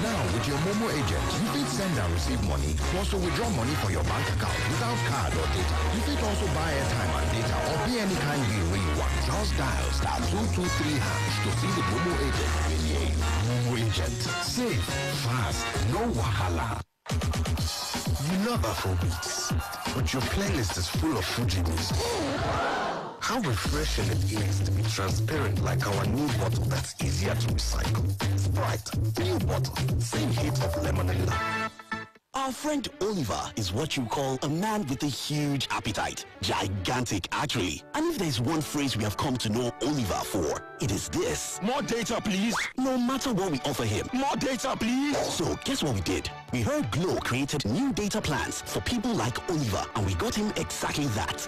S13: Now, with your Momo agent, you can send and receive money, also withdraw money for your bank account without card or data. You can also buy airtime and data or pay any kind bill when you want. Just dial *223# to see the Momo agent in your Momo agent. Safe, fast, no wahala. You love Afrobeats, but your playlist is full of Fuji music. How refreshing it is to be transparent like our new bottle that's easier to recycle. Sprite, new bottle, same hit of lemon and lime.
S14: Our friend Oliver is what you call a man with a huge appetite. Gigantic, actually. And if there's one phrase we have come to know Oliver for, it is this.
S5: More data, please.
S14: No matter what we offer him.
S5: More data, please.
S14: So, guess what we did? We heard Glow created new data plans for people like Oliver, and we got him exactly that.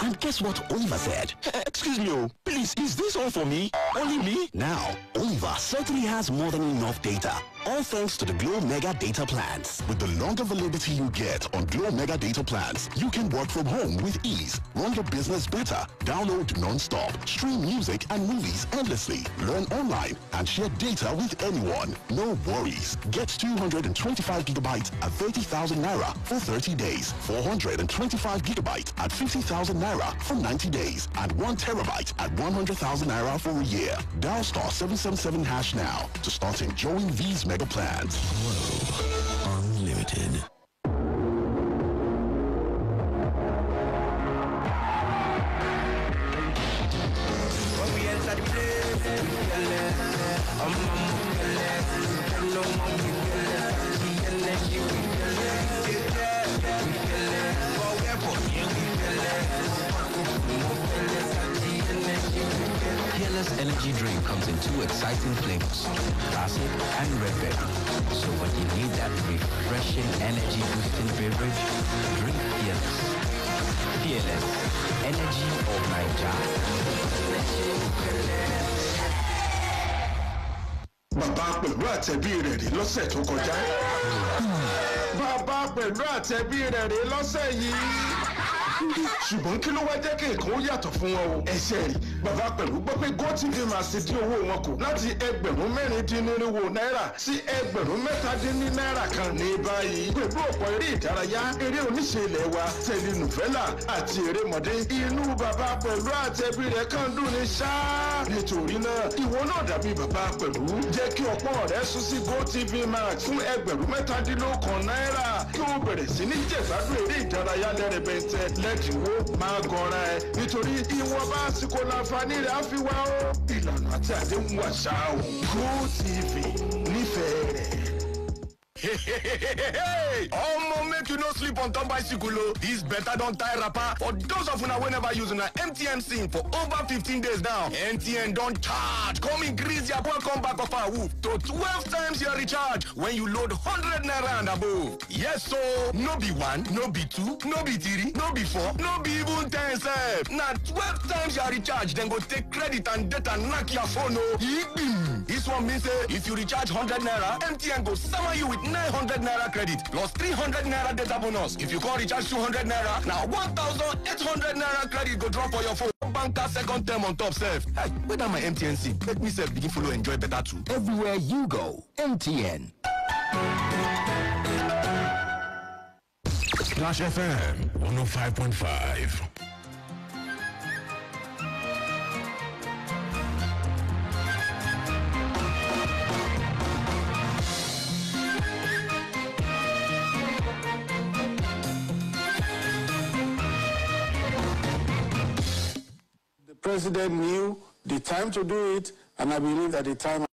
S14: And guess what Oliver said? Excuse me, please, is this all for me? Only me? Now, Oliver certainly has more than enough data. All thanks to the Glow Mega Data Plans. With the longer validity you get on Glow Mega Data Plans, you can work from home with ease, run your business better, download non-stop, stream music and movies endlessly, learn online, and share data with anyone. No worries. Get 225 gigabytes at 30,000 Naira for 30 days, 425 gigabytes at 50,000 Naira for 90 days, and 1 terabyte at 100,000 Naira for a year. Dial star 777 hash now to start enjoying these mega plans. Glow Unlimited.
S15: Peerless energy drink comes in 2 exciting flavors, classic and red berry. So when you need that refreshing energy boosting beverage, drink Peerless. Peerless, energy of
S16: Bàbá pẹ̀lú àtẹ̀bí rẹ̀ rí lọ́sẹ̀ tó kọjá. Bàbá pẹ̀lú àtẹ̀bí rẹ̀ rí lọ́sẹ̀ yìí. Ṣùgbọ́n kí ló wá jẹ́ kí nǹkan ó yàtọ̀ fún wọn o? Ẹ̀ṣẹ̀ rí bàbá pẹ̀lú gbọ́ pé GoTV máa ṣe dín owó wọn kù láti $4,400 sí $3,000 kan ní báyìí. Pẹ̀lú ọ̀pọ̀ eré ìdárayá, eré oníṣe ilẹ̀ wa, tẹlinùfẹ́là àti erémọdé. Inú bàbá pẹ̀lú àtẹ̀bí rẹ̀ kan dùn ní ṣáá. Nítorí náà, ìwọ náà dàbí bàbá pẹ̀lú. Jẹ́ kí ọ̀pọ̀ rẹ̀ sún sí GoTV Max fún $17,000 kí o bẹ̀rẹ̀ sí ní jẹ̀gbádùn eré ìdárayá lẹ́rẹ̀bẹ̀ntẹ́ lẹ́dínwó máa gọ̀ọ́ra ẹ̀ nítorí ìwọ̀nba àsìkò láǹfààní rẹ̀ á fi wá ó. Ìlànà àti àdéhùn wà ṣáá o. GoTV nífẹ̀ẹ́ rẹ̀.
S17: Omo, make you no sleep on top bicycle o. This better don tie wrapper for those of una wey never use una MTN SIM for over 15 days now. MTN don charge come increase your welcome back of our woof to 12 times your recharge when you load 100 naira and above. Yes so, no be 1, no be 2, no be 3, no be 4, no be even 10 sef. Na 12 times your recharge dem go take credit and data knack your phone o. This one mean say if you recharge 100 naira, MTN go sama you with 900 naira credit plus 300 naira data bonus. If you call recharge 200 naira, now 1,800 naira credit go drop for your phone. Banker second term on top self. Hey, where that my MTN SIM? Let me self begin follow enjoy better too.
S15: Everywhere you go, MTN.
S5: Splash FM 105.5.
S3: The president knew the time to do it, and I believe that the time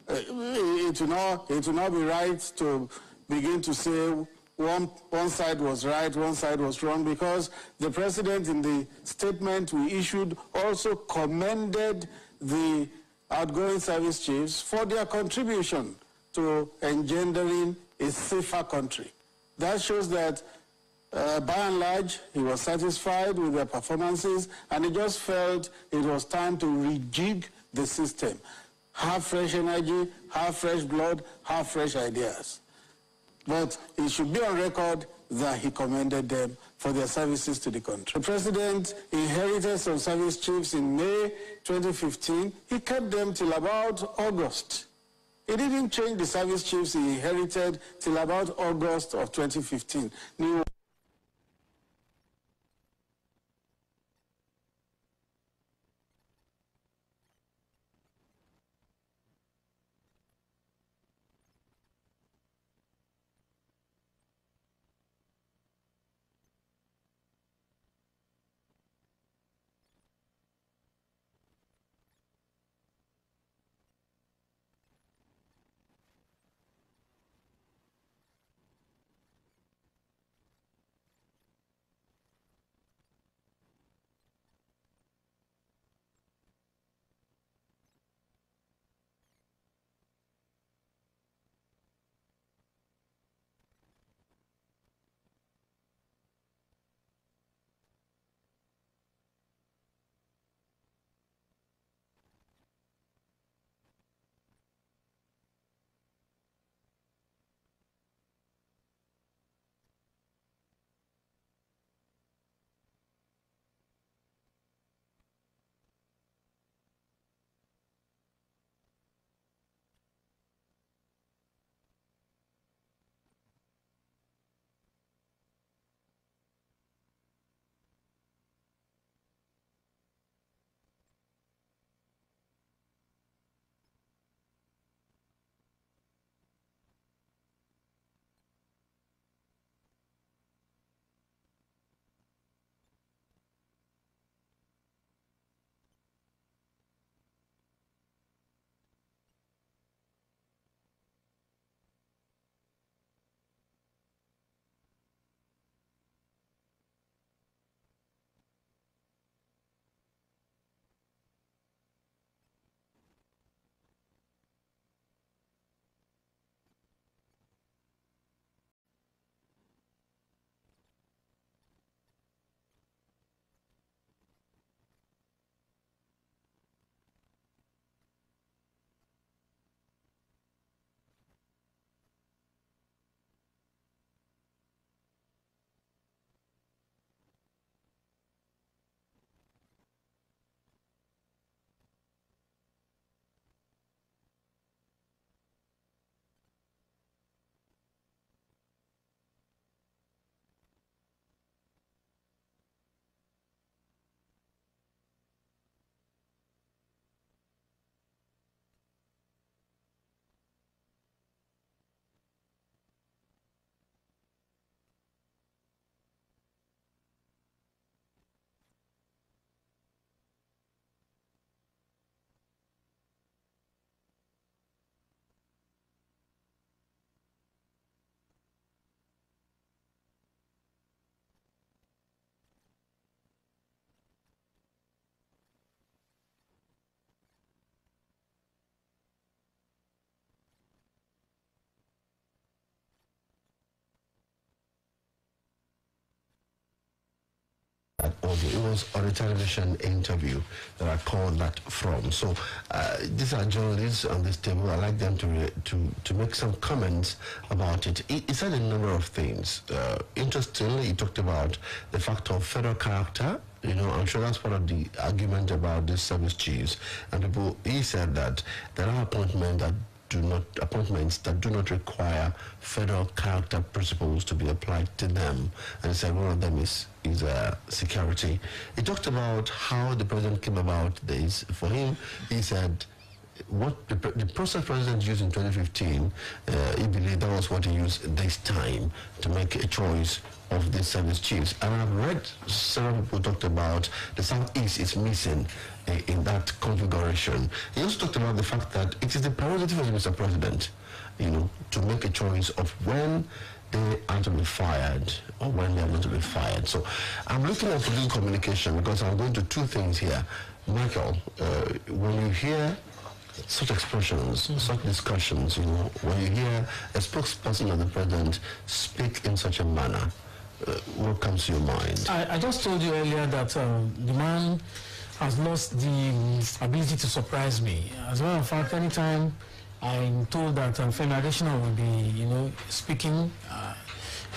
S3: it will not be right to begin to say one side was right, one side was wrong, because the president in the statement we issued also commended the outgoing service chiefs for their contribution to engendering a safer country. That shows that by and large, he was satisfied with their performances, and he just felt it was time to rejig the system. Have fresh energy, have fresh blood, have fresh ideas. But it should be on record that he commended them for their services to the country. The president inherited some service chiefs in May 2015. He kept them till about August. He didn't change the service chiefs he inherited till about August of 2015.
S1: that audio. It was on a television interview that I called that from. So these are journalists on this table. I'd like them to make some comments about it. He said a number of things. Interestingly, he talked about the fact of federal character. You know, I'm sure that's part of the argument about these service chiefs. And he said that there are appointments that do not require federal character principles to be applied to them. And he said one of them is security. He talked about how the president came about this. For him, he said what the process president used in 2015, he believed that was what he used this time to make a choice of the service chiefs. And I've read several people talked about the Southeast is missing in that configuration. He also talked about the fact that it is the prerogative of Mr. President, you know, to make a choice of when they are to be fired or when they are not to be fired. So I'm looking at political communication because I'm going to two things here. Michael, when you hear such expressions, such discussions, you know, when you hear a spokesperson of the president speak in such a manner, what comes to your mind?
S2: I just told you earlier that the man has lost the ability to surprise me. As a matter of fact, anytime I'm told that Femi Adesina will be, you know, speaking,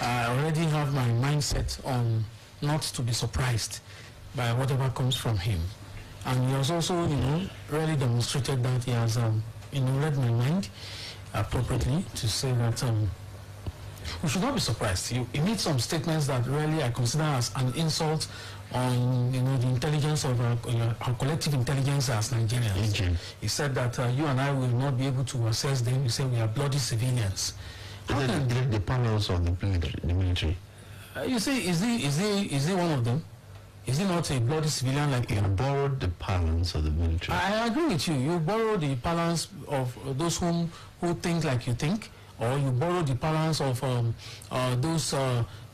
S2: I already have my mindset on not to be surprised by whatever comes from him. And he has also, you know, really demonstrated that he has, you know, read my mind appropriately to say that we should not be surprised. He made some statements that really I consider as an insult on, you know, the intelligence of our collective intelligence as Nigerians. He said that you and I will not be able to assess them. He said we are bloody civilians.
S1: The panels of the military.
S2: You see, is he one of them? Is he not a bloody civilian like you?
S1: Borrowed the parlance of the military.
S2: I agree with you. You borrow the parlance of those who think like you think, or you borrow the parlance of those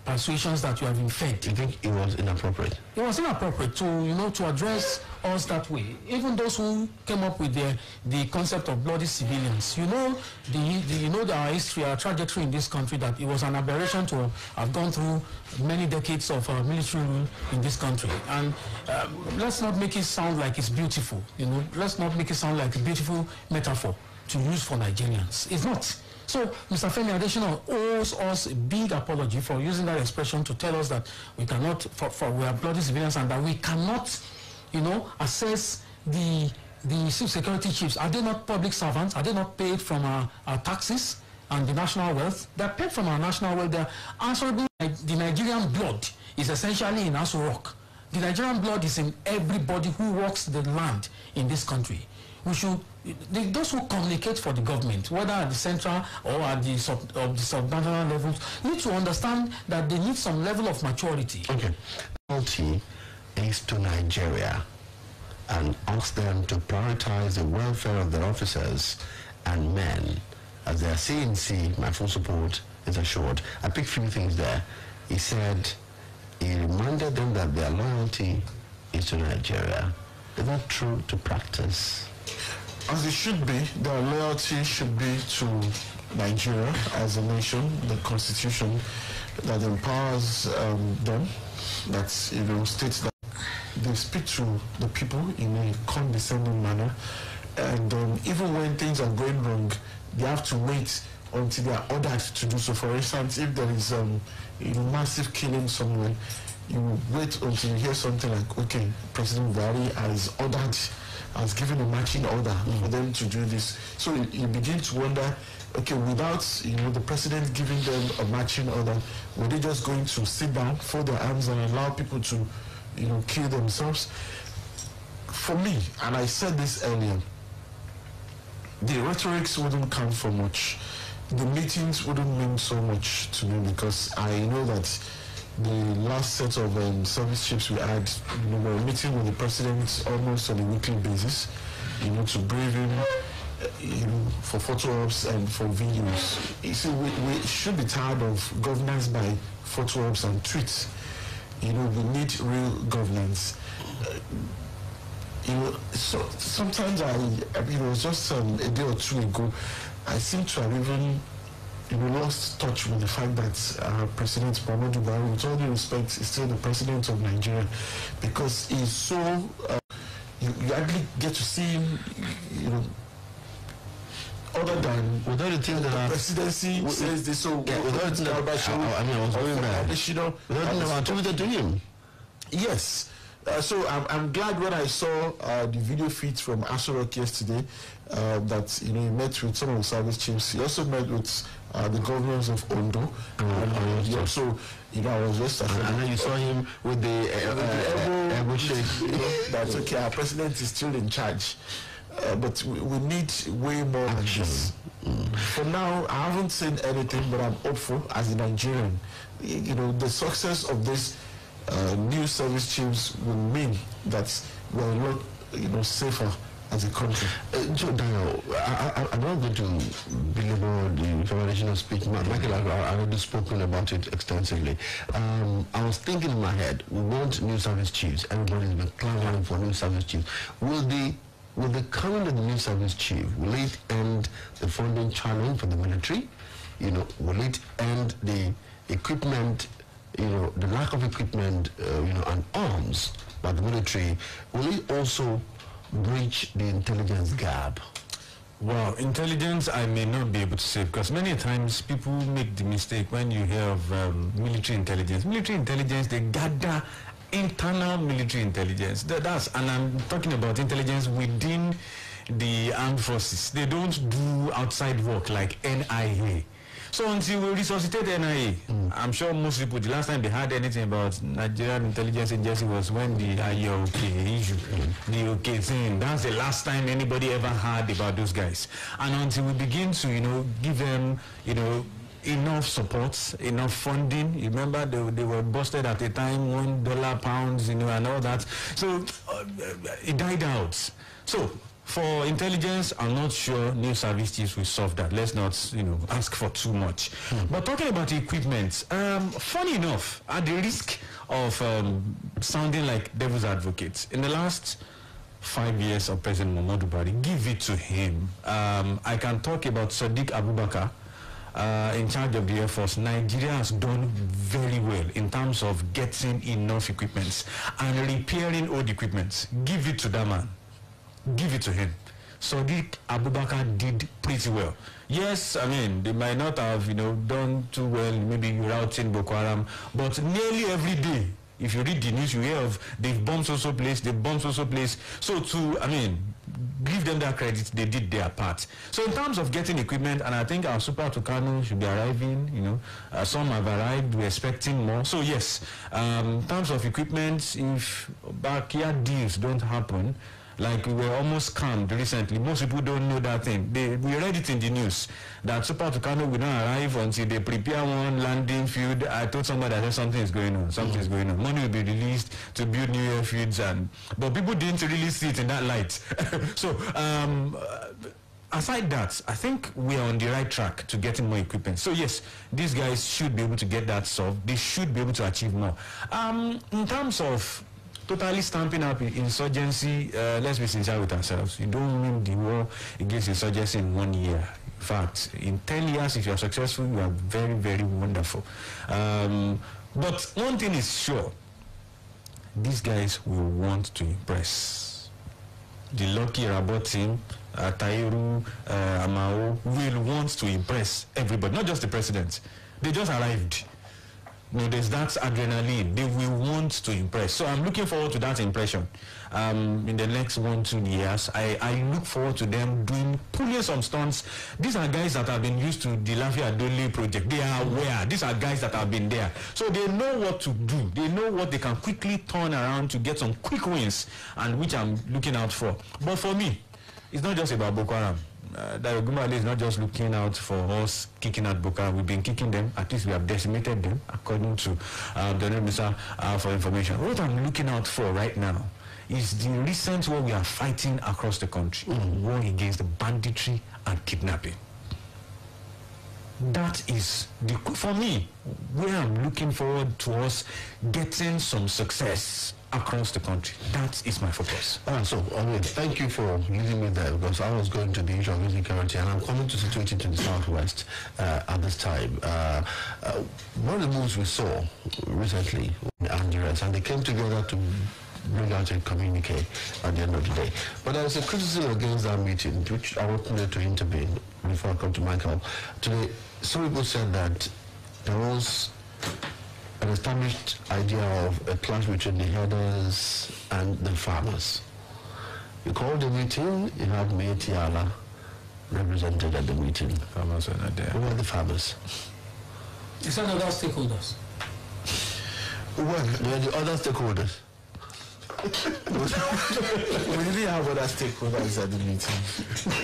S2: persuasions that you have been fed.
S1: You think it was inappropriate?
S2: It was inappropriate to, you know, to address us that way. Even those who came up with the concept of bloody civilians. You know, our history, our trajectory in this country, that it was an aberration to have gone through many decades of military rule in this country. And let's not make it sound like it's beautiful. You know, let's not make it sound like a beautiful metaphor to use for Nigerians. It's not. So Mr. Femi Adesina owes us a big apology for using that expression to tell us that we cannot, we are bloody civilians, and that we cannot, you know, assess the security chiefs. Are they not public servants? Are they not paid from our taxes and the national wealth? They're paid from our national wealth. They're answerable. The Nigerian blood is essentially in Aso Rock. The Nigerian blood is in everybody who walks the land in this country. We should, those who communicate for the government, whether at the central or at the sub-national levels, need to understand that they need some level of maturity.
S1: Okay. Loyalty is to Nigeria and ask them to prioritize the welfare of their officers and men. As their CNC, my full support is assured. I picked a few things there. He said, he reminded them that their loyalty is to Nigeria. Is that true to practice?
S3: As it should be, their loyalty should be to Nigeria as a nation, the constitution that empowers them, that, you know, states that they speak to the people in a condescending manner, and even when things are going wrong, they have to wait until they are ordered to do so. For instance, if there is massive killing somewhere, you wait until you hear something like, okay, President Buhari has given a marching order for them to do this. So you begin to wonder, okay, without the president giving them a marching order, were they just going to sit down, fold their arms, and allow people to kill themselves? For me, and I said this earlier, the rhetorics wouldn't count for much. The meetings wouldn't mean so much to me, because I know that the last set of service chiefs we had, we were meeting with the president almost on a weekly basis, to brief him, for photo ops and for videos. You see, we should be tired of governance by photo ops and tweets. We need real governance. So sometimes it was just a day or two ago, I seem to have even lost touch with the fact that President Muhammadu Buhari, with all due respect, is still the president of Nigeria, because he's so you hardly get to see him, other than
S1: without the thing that
S3: the presidency says this. So
S1: without the I was going there. Without the tweeted to him.
S3: Yes. So I'm glad when I saw the video feed from Aso Rock yesterday that he met with some of the service chiefs. He also met with the governors of Ondo. He also, I was just
S1: and then you saw him with the elbow shake.
S3: That's okay. Our president is still in charge. But we need way more action. For now, I haven't seen anything, but I'm hopeful as a Nigerian. The success of this new service chiefs will mean that we're a lot, safer as a country.
S1: Joe Daniel, I'm not going to belabor the Federation of Speech. Michael, I've already spoken about it extensively. I was thinking in my head, we want new service chiefs. Everybody's been clamoring for new service chiefs. Will the coming of the new service chief, will it end the funding challenge for the military? Will it end the equipment, the lack of equipment, and arms by the military? Will it also breach the intelligence gap?
S4: Well, intelligence I may not be able to say, because many times people make the mistake when you hear of military intelligence. Military intelligence, they gather internal military intelligence. And I'm talking about intelligence within the armed forces. They don't do outside work like NIA. So until we resuscitate NIA, I'm sure most people, the last time they heard anything about Nigerian Intelligence Agency was when the IOK issue, the OK thing. That's the last time anybody ever heard about those guys. And until we begin to, give them, enough support, enough funding. You remember they were busted at a time, $1 pounds, and all that. So it died out. So for intelligence, I'm not sure new service chiefs will solve that. Let's not, ask for too much. But talking about equipment, funny enough, at the risk of sounding like devil's advocate, in the last 5 years of President Muhammadu Buhari, give it to him. I can talk about Sadiq Abubakar, in charge of the Air Force. Nigeria has done very well in terms of getting enough equipment and repairing old equipment. Give it to that man. Give it to him. Sadiq Abubakar did pretty well. Yes, they might not have, done too well, maybe routing Boko Haram, but nearly every day, if you read the news, you hear of they've bombed so place, they've bombed so place. So give them that credit, they did their part. So in terms of getting equipment, and I think our Super Tucano should be arriving, some have arrived, we're expecting more. So yes, in terms of equipment, if backyard deals don't happen, like we were almost scammed recently. Most people don't know that thing. We read it in the news that Super Tucano will not arrive until they prepare one landing field. I told somebody that something is going on. Something is going on. Money will be released to build new airfields, but people didn't really see it in that light. So aside that, I think we are on the right track to getting more equipment. So yes, these guys should be able to get that solved. They should be able to achieve more. In terms of totally stamping up insurgency, let's be sincere with ourselves. You don't win the war against insurgency in 1 year. In fact, in 10 years, if you are successful, you are very, very wonderful. But one thing is sure, these guys will want to impress. The Lucky Rabot team, Tairu, Amao, will want to impress everybody, not just the president. They just arrived. There's that adrenaline. They will want to impress. So I'm looking forward to that impression. In the next 1-2 years, I look forward to them pulling some stunts. These are guys that have been used to the Lafia Adole project. They are aware. These are guys that have been there. So they know what to do. They know what they can quickly turn around to get some quick wins, and which I'm looking out for. But for me, it's not just about Boko Haram. Darugumale is not just looking out for us kicking out Boko Haram. We've been kicking them. At least we have decimated them, according to the Minister for Information. What I'm looking out for right now is the recent war we are fighting across the country, war against the banditry and kidnapping. That is, for me, where I'm looking forward to us getting some success across the country. That is my focus.
S1: So, thank you for leading me there, because I was going to the issue of insecurity, and I'm coming to the situation in the Southwest at this time. One of the moves we saw recently, and they came together to bring out a communique at the end of the day. But there was a criticism against that meeting, which I wanted to intervene before I come to Michael. Today, some people said that there was an established idea of a clash between the herders and the farmers. You called the meeting, you had Tiala represented at the meeting.
S4: Farmers were not there.
S1: Who were the farmers?
S2: It's not other stakeholders.
S1: Well, they were the other stakeholders.
S3: We didn't have other stakeholders at the meeting.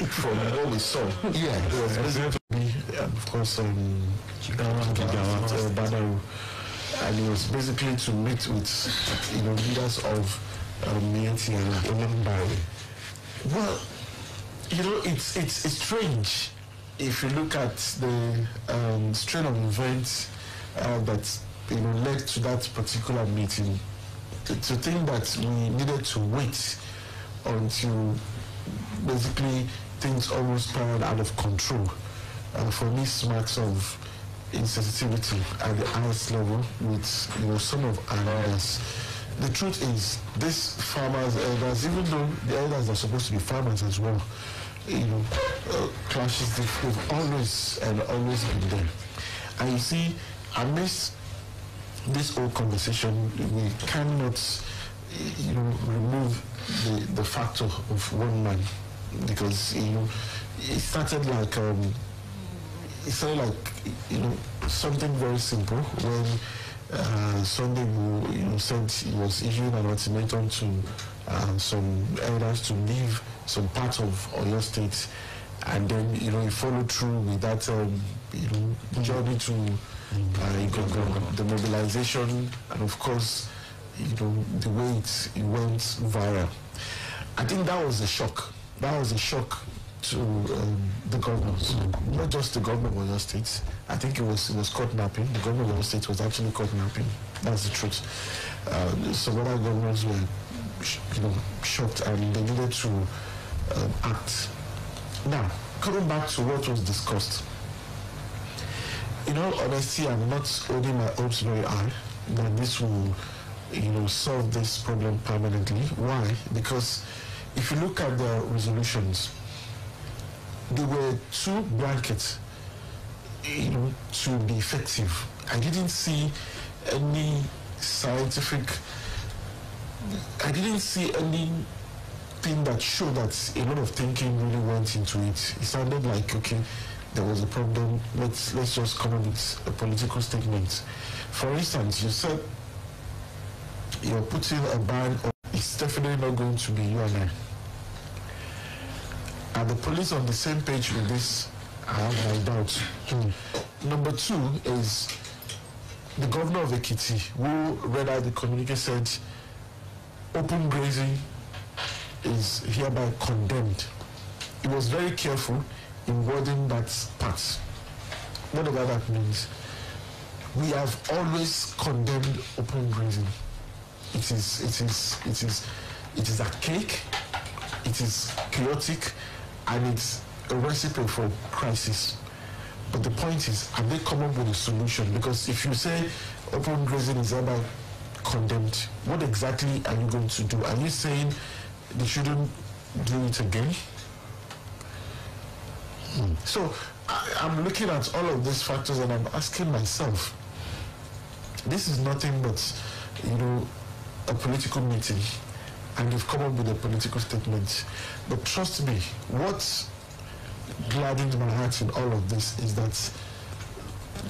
S3: From what we saw,
S1: yeah,
S3: it was basically, of course, Badaru, and it was basically to meet with, leaders of Mieti and Olambari. Well, it's strange if you look at the strain of events that led to that particular meeting. To think that we needed to wait until basically things almost spiraled out of control, for me smacks of insensitivity at the highest level with some of our elders. The truth is, these farmers, elders, even though the elders are supposed to be farmers as well, clashes, they've always been there. And you see, amidst this whole conversation, we cannot, remove the factor of one man, because it started like something very simple when Sunday said he was issuing an ultimatum to some elders to leave some part of Oyo State, and then he followed through with that journey to the mobilization, and of course, the way it went viral. I think that was a shock. That was a shock to the governors, not just the government of Oyo State. I think it was caught napping. The government of Oyo State was actually caught napping. That's the truth. Some other governors were, shocked, and they needed to act. Now, coming back to what was discussed. In all honesty, I'm not holding my hopes very high that this will, solve this problem permanently. Why? Because if you look at the resolutions, they were too blanket, to be effective. I didn't see any scientific, I didn't see anything that showed that a lot of thinking really went into it. It sounded like, okay, there was a problem, let's just come up with a political statement. For instance, you said you're putting a ban on, it's definitely not going to be you and I. Are the police on the same page with this? I have my doubts. Number two is the governor of Ekiti, who read out the communique, said open grazing is hereby condemned. He was very careful in wording that part. Whatever that means. We have always condemned open grazing. It is archaic, it is chaotic, and it's a recipe for crisis. But the point is, have they come up with a solution? Because if you say open grazing is about condemned, what exactly are you going to do? Are you saying they shouldn't do it again? So I'm looking at all of these factors and I'm asking myself, this is nothing but, a political meeting, and they've come up with a political statement. But trust me, what gladdens my heart in all of this is that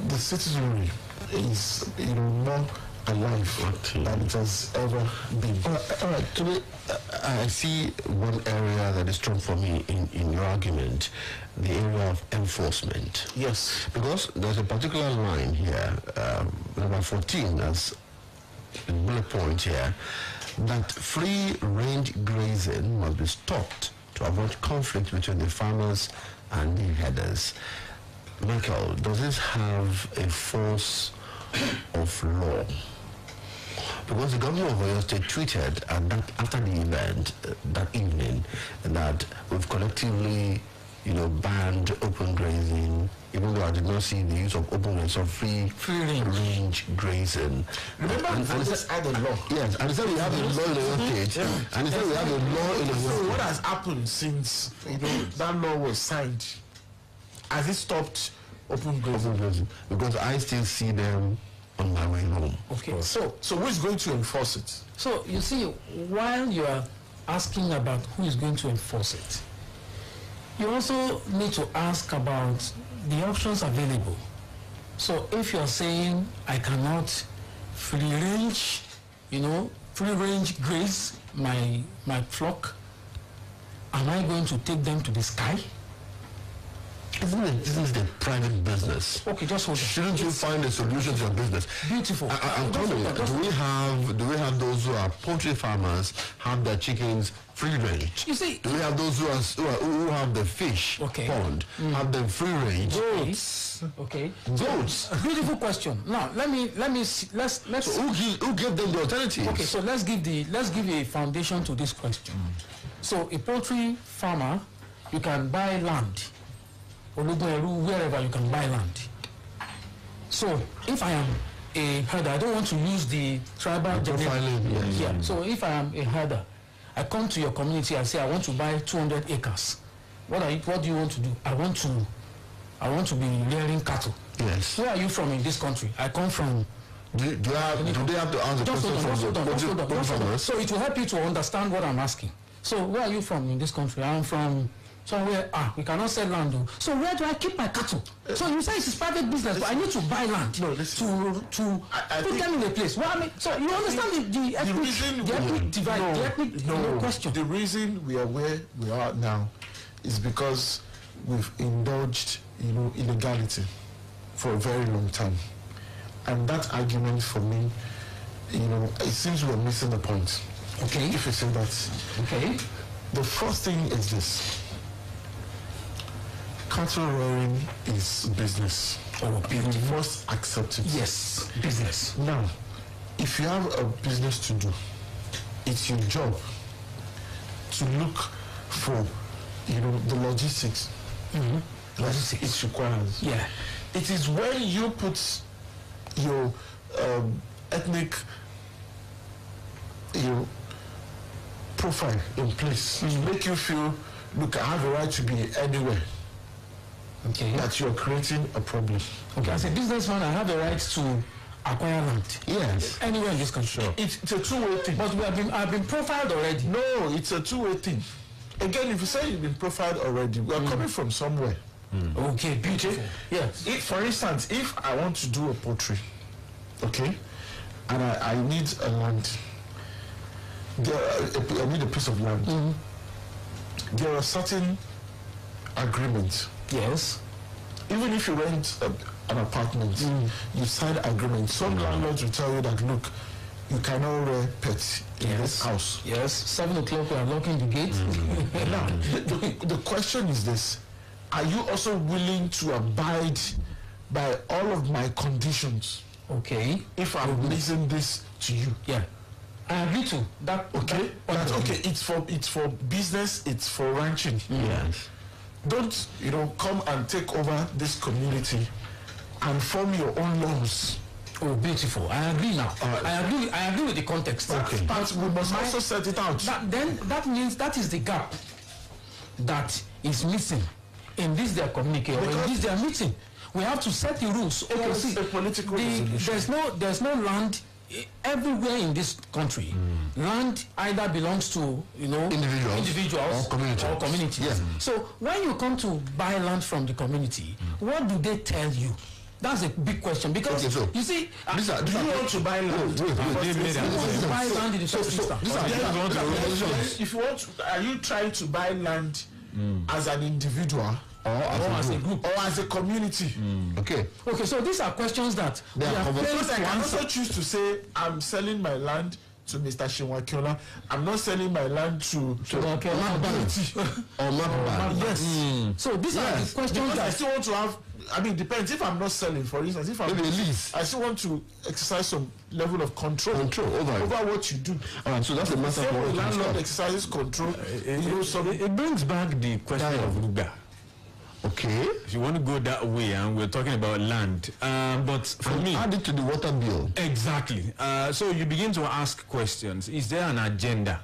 S3: the citizenry is, more alive than it has ever been.
S1: All right. Today, I see one area that is strong for me in your argument, the area of enforcement.
S3: Yes.
S1: Because there's a particular line here, number 14, as a bullet point here, that free-range grazing must be stopped to avoid conflict between the farmers and the herders. Michael, does this have a force of law? Because the governor of Oyo State tweeted after the event that evening that we've collectively, banned open grazing, even though I did not see the use of open grazing, so free range grazing.
S3: Remember, and he just had a law.
S1: Yes, and he said we have a law in Oyo State, and he said we have a law in Oyo State.
S3: So what has happened since that law was signed? Has it stopped open grazing?
S1: Because I still see them on my way home.
S2: Okay,
S3: so who is going to enforce it?
S2: So you see, while you are asking about who is going to enforce it, you also need to ask about the options available. So if you're saying I cannot free range graze my flock, am I going to take them to the sky?
S1: Isn't it a private business?
S2: Okay, just hold on.
S1: Shouldn't you find a solution to your business?
S2: Beautiful.
S1: I'm telling you, do we have those who are poultry farmers have their chickens free range?
S2: You see,
S1: do we have those who have the fish pond have them free range?
S2: Goats. Okay.
S1: Goats.
S2: Beautiful question. Now let's.
S1: So who gave them the alternatives?
S2: Okay, so let's give a foundation to this question. So a poultry farmer, you can buy land. Wherever you can buy land. So if I am a herder, I don't want to use the tribal
S1: profiling.
S2: Yeah. So if I am a herder, I come to your community and say I want to buy 200 acres. What do you want to do? I want to be rearing cattle.
S1: Yes.
S2: Where are you from in this country? I come from.
S1: Do they have to answer the question from the farmers?
S2: So it will help you to understand what I'm asking. So where are you from in this country? I'm from somewhere. We cannot sell land. So where do I keep my cattle? So you say it's private business, but I need to buy land to put them in a place. Well, I mean, so you understand the ethnic divide, the ethnic question.
S3: The reason we are where we are now is because we've indulged, illegality for a very long time, and that argument for me, it seems we're missing the point.
S2: Okay.
S3: If you say that.
S2: Okay.
S3: The first thing is this. Cattle rearing is business. You must accept it.
S2: Yes, business.
S3: Now, if you have a business to do, it's your job to look for, the logistics. Logistics it requires.
S2: Yeah.
S3: It is when you put your ethnic, profile in place to make you feel, look, I have a right to be anywhere.
S2: Okay.
S3: That you're creating a problem.
S2: Okay, as a businessman, I have the right to acquire land.
S3: Yes.
S2: Anywhere in this country.
S3: Sure. It's a two-way thing.
S2: But I've been profiled already.
S3: No, it's a two-way thing. Again, if you say you've been profiled already, we are coming from somewhere.
S2: Okay, beautiful.
S3: Yes. For instance, if I want to do a poultry, okay, and I need a land, I need a piece of land. There are certain agreements.
S2: Yes.
S3: Even if you rent an apartment, you sign agreement. Some landlords will tell you that, look, you cannot rear pets in this house.
S2: Yes. 7 o'clock we are locking the gate.
S3: Now, the question is this. Are you also willing to abide by all of my conditions?
S2: Okay.
S3: If I'm releasing this to you.
S2: Yeah. I agree to that.
S3: Okay. That's okay. It's for business, it's for ranching.
S1: Yes.
S3: Don't, come and take over this community and form your own laws.
S2: Oh, beautiful. I agree now. I agree with the context.
S3: Okay. But we must also set it out.
S2: Then that means that is the gap that is missing in this their communique or in this their meeting. We have to set the rules. Okay, see,
S3: a political resolution.
S2: There's no land everywhere in this country. Land either belongs to individuals or communities.
S1: Yes.
S2: So when you come to buy land from the community, what do they tell you? That's a big question because you see,
S3: do you want to buy land?
S2: Buy land in the first instance.
S3: If you want to, are you trying to buy land as an individual? Or as a group, or as a community.
S1: Okay.
S2: So these are questions that
S3: I can also choose to say I'm selling my land to Mr. Akinola. I'm not selling my land to
S1: Yes.
S2: So these are the questions
S3: because
S2: that
S3: I still want to have I mean, it depends. If I'm not selling, for instance, if I'm
S1: maybe a lease,
S3: I still want to exercise some level of control over what you do.
S1: All right, so that's the matter.
S3: The landlord exercises control.
S4: It brings back the question of Luga.
S1: Okay.
S4: If you want to go that way, and we're talking about land, but for me,
S1: add it to the water bill.
S4: Exactly. So you begin to ask questions. Is there an agenda?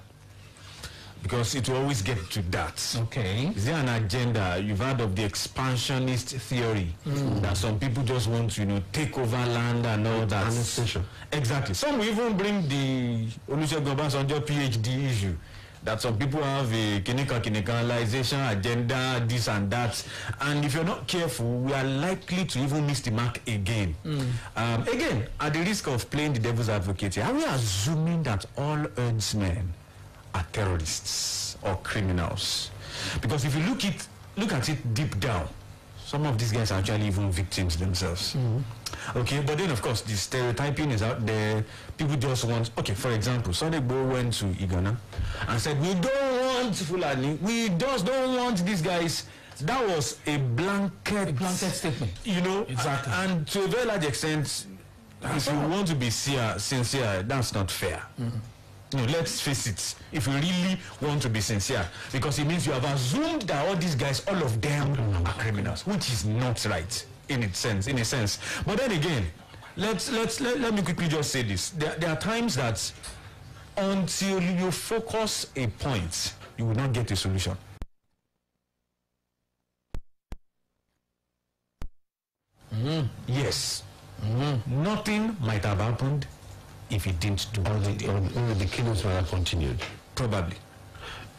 S4: Because it will always get to that.
S2: Okay.
S4: Is there an agenda? You've heard of the expansionist theory that some people just want to, take over land and all that.
S1: Annexation.
S4: Exactly. Some will even bring the Oluwaseun Akinola PhD issue. That some people have a clinicalization agenda, this and that. And if you're not careful, we are likely to even miss the mark again. Again, at the risk of playing the devil's advocate here, are we assuming that all herdsmen are terrorists or criminals? Because if you look at it deep down, some of these guys are actually even victims themselves. Okay, but then of course the stereotyping is out there. People just want, okay, for example, Sunday Bo went to Igana and said, we don't want Fulani, we just don't want these guys. That was a blanket
S2: statement.
S4: Exactly. And to a very large extent, if you want to be sincere, that's not fair. Let's face it, if you really want to be sincere, because it means you have assumed that all these guys, all of them are criminals, which is not right in a sense. But then again, let me quickly just say this. There are times that until you focus a point, you will not get a solution. Yes. Nothing might have happened if he didn't do it.
S1: Or the killings might have continued.
S4: Probably.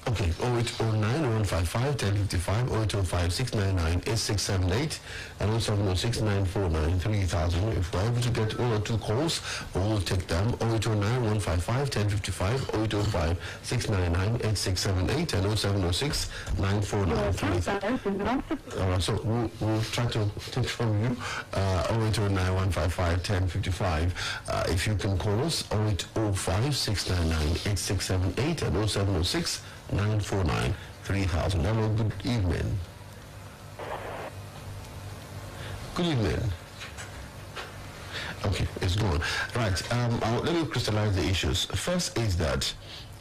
S1: Okay, 0809-155-1055, 0805-699-8678, and 0706-949-3000. If we're able to get one or two calls, we'll take them. 0809-155-1055, 0805-699-8678, and 0706-949-3000. All right, so we'll try to take from you 0809-155-1055. If you can call us, 0805-699-8678, and 0706 949 3000. Hello, good evening. Good evening. Okay, it's gone. Right, let me crystallize the issues. First is that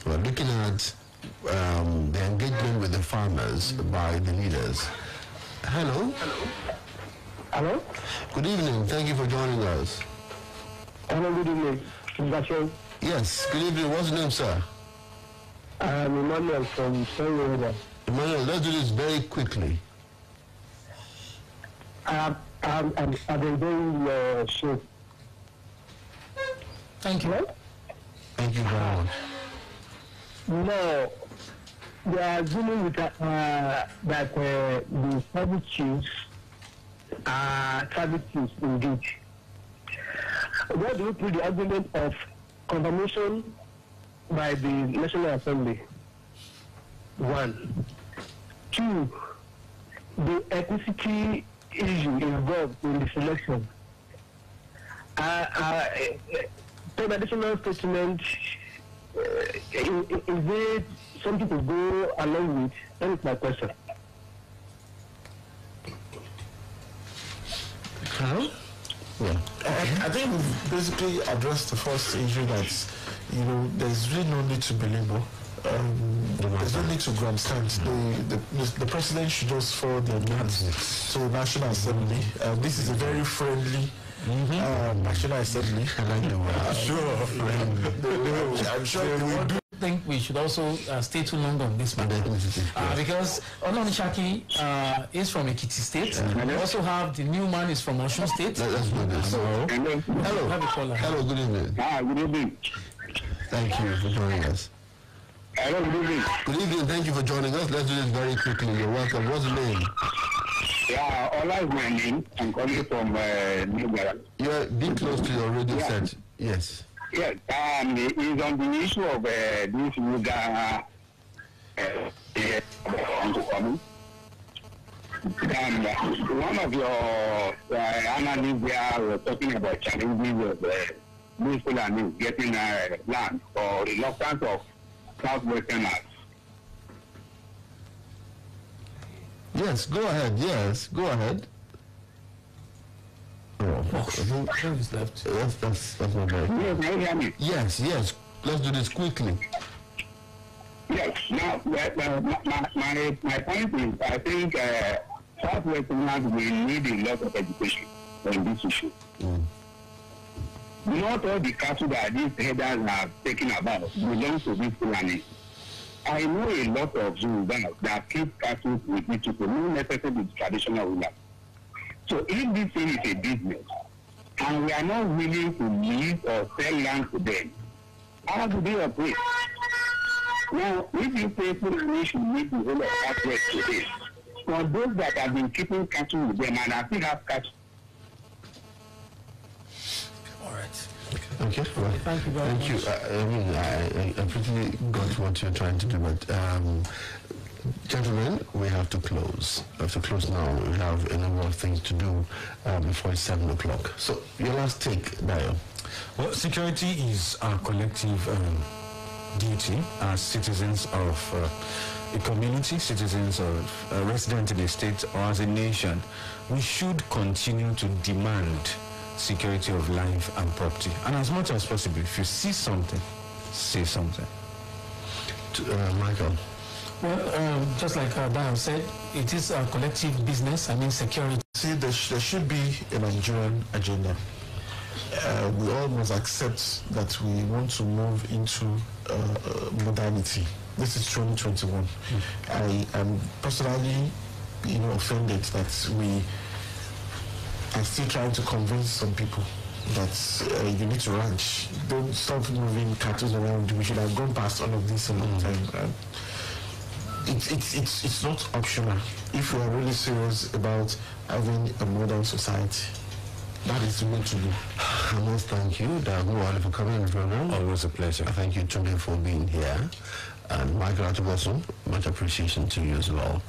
S1: we're looking at the engagement with the farmers by the leaders. Hello?
S10: Hello?
S1: Good evening. Thank you for joining us.
S10: Hello, good evening.
S1: Yes, good evening. What's your name, sir?
S10: I'm Emmanuel from SplashRendevouz.
S1: Emmanuel, let's do this very quickly.
S10: I've been doing the show.
S2: Thank you.
S1: Thank you very much.
S10: No, they are dealing with that the tribal chiefs are tribal chiefs indeed. Where do you put the argument of confirmation by the National Assembly? 1. 2, the ethnicity issue involved in the selection. Traditional statement, is it something to go along with? That is my question.
S1: Hello?
S3: Yeah. I think we've basically addressed the first issue that, there's really no need to belabor. There's no need to grandstand. The president should just forward the amendments to the National Assembly. This is a very friendly National Assembly.
S1: I like the word.
S3: I'm sure they will do.
S2: I think we should also stay too long on this matter because Olonishaki is from Ekiti State. We also have the new man is from Osun State.
S1: Let's do this. Hello.
S2: Have a caller.
S1: Hello, good evening.
S10: Good evening.
S1: Thank you for joining us.
S10: Hello, good evening.
S1: Good evening. Thank you for joining us. Let's do this very quickly. You're welcome. What's the name?
S10: Yeah, Ola is my name. I'm calling from New Garage.
S1: You're be close to your radio set. Yes.
S10: Yes, it's on the issue of this Yuga coming. And one of your analysts there were talking about challenges of these people getting land or reluctance of Southwesterners.
S1: Yes, go ahead. Yes, go ahead. Oh, I think
S2: he's left.
S1: That's not very good.
S10: Yes, can you hear me?
S1: Yes. Let's do this quickly.
S10: Yes. Now, my point is, I think Southwesterners will need a lot of education on this issue. Not all the cattle that these headers are taking about belongs to this planning. I know a lot of Yorubas that keep cattle with these people, not necessarily the traditional rulers. So if this thing is a business, and we are not willing to lease or sell land to them, how do they operate? Now, if you say Fulani should make the whole of Southwest today, for those that have been keeping cattle with them and I still have cattle.
S2: All right.
S1: Okay. Well,
S2: thank you very much.
S1: I mean, I pretty got what you're trying to do, but gentlemen, we have to close. We have to close now. We have a number of things to do before it's 7 o'clock. So, your last take, Dayo.
S4: Well, security is our collective duty as citizens of a community, citizens of residents in a state, or as a nation. We should continue to demand security of life and property. And as much as possible, if you see something, say something.
S1: Michael.
S2: Well, just like Dan said, it is a collective business. I mean, security.
S3: See, there should be a Nigerian agenda. We all must accept that we want to move into modernity. This is 2021. I am personally, offended that we are still trying to convince some people that you need to ranch. Don't stop moving cattle around. We should have gone past all of this a long time. It's not optional. If we are really serious about having a modern society, that is the way to do.
S1: I must thank you, Dago, for coming on the program.
S4: Always a pleasure.
S1: Thank you, Tunde, for being here. And Michael Olatunbosun, much appreciation to you as well.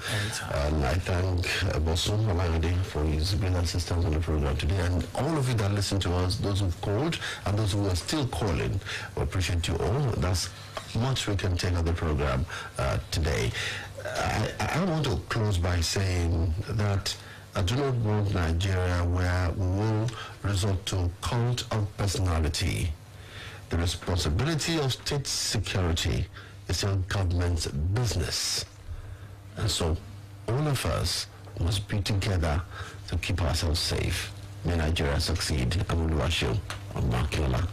S1: And I thank Bosun Olayode for his brilliant assistance on the program today. And all of you that listen to us, those who've called and those who are still calling, we appreciate you all. That's much we can take on the program today. I want to close by saying that I do not want Nigeria where we will resort to cult of personality. The responsibility of state security is your government's business. And so all of us must be together to keep ourselves safe. May Nigeria succeed. I'm Oluwaseun Akinola.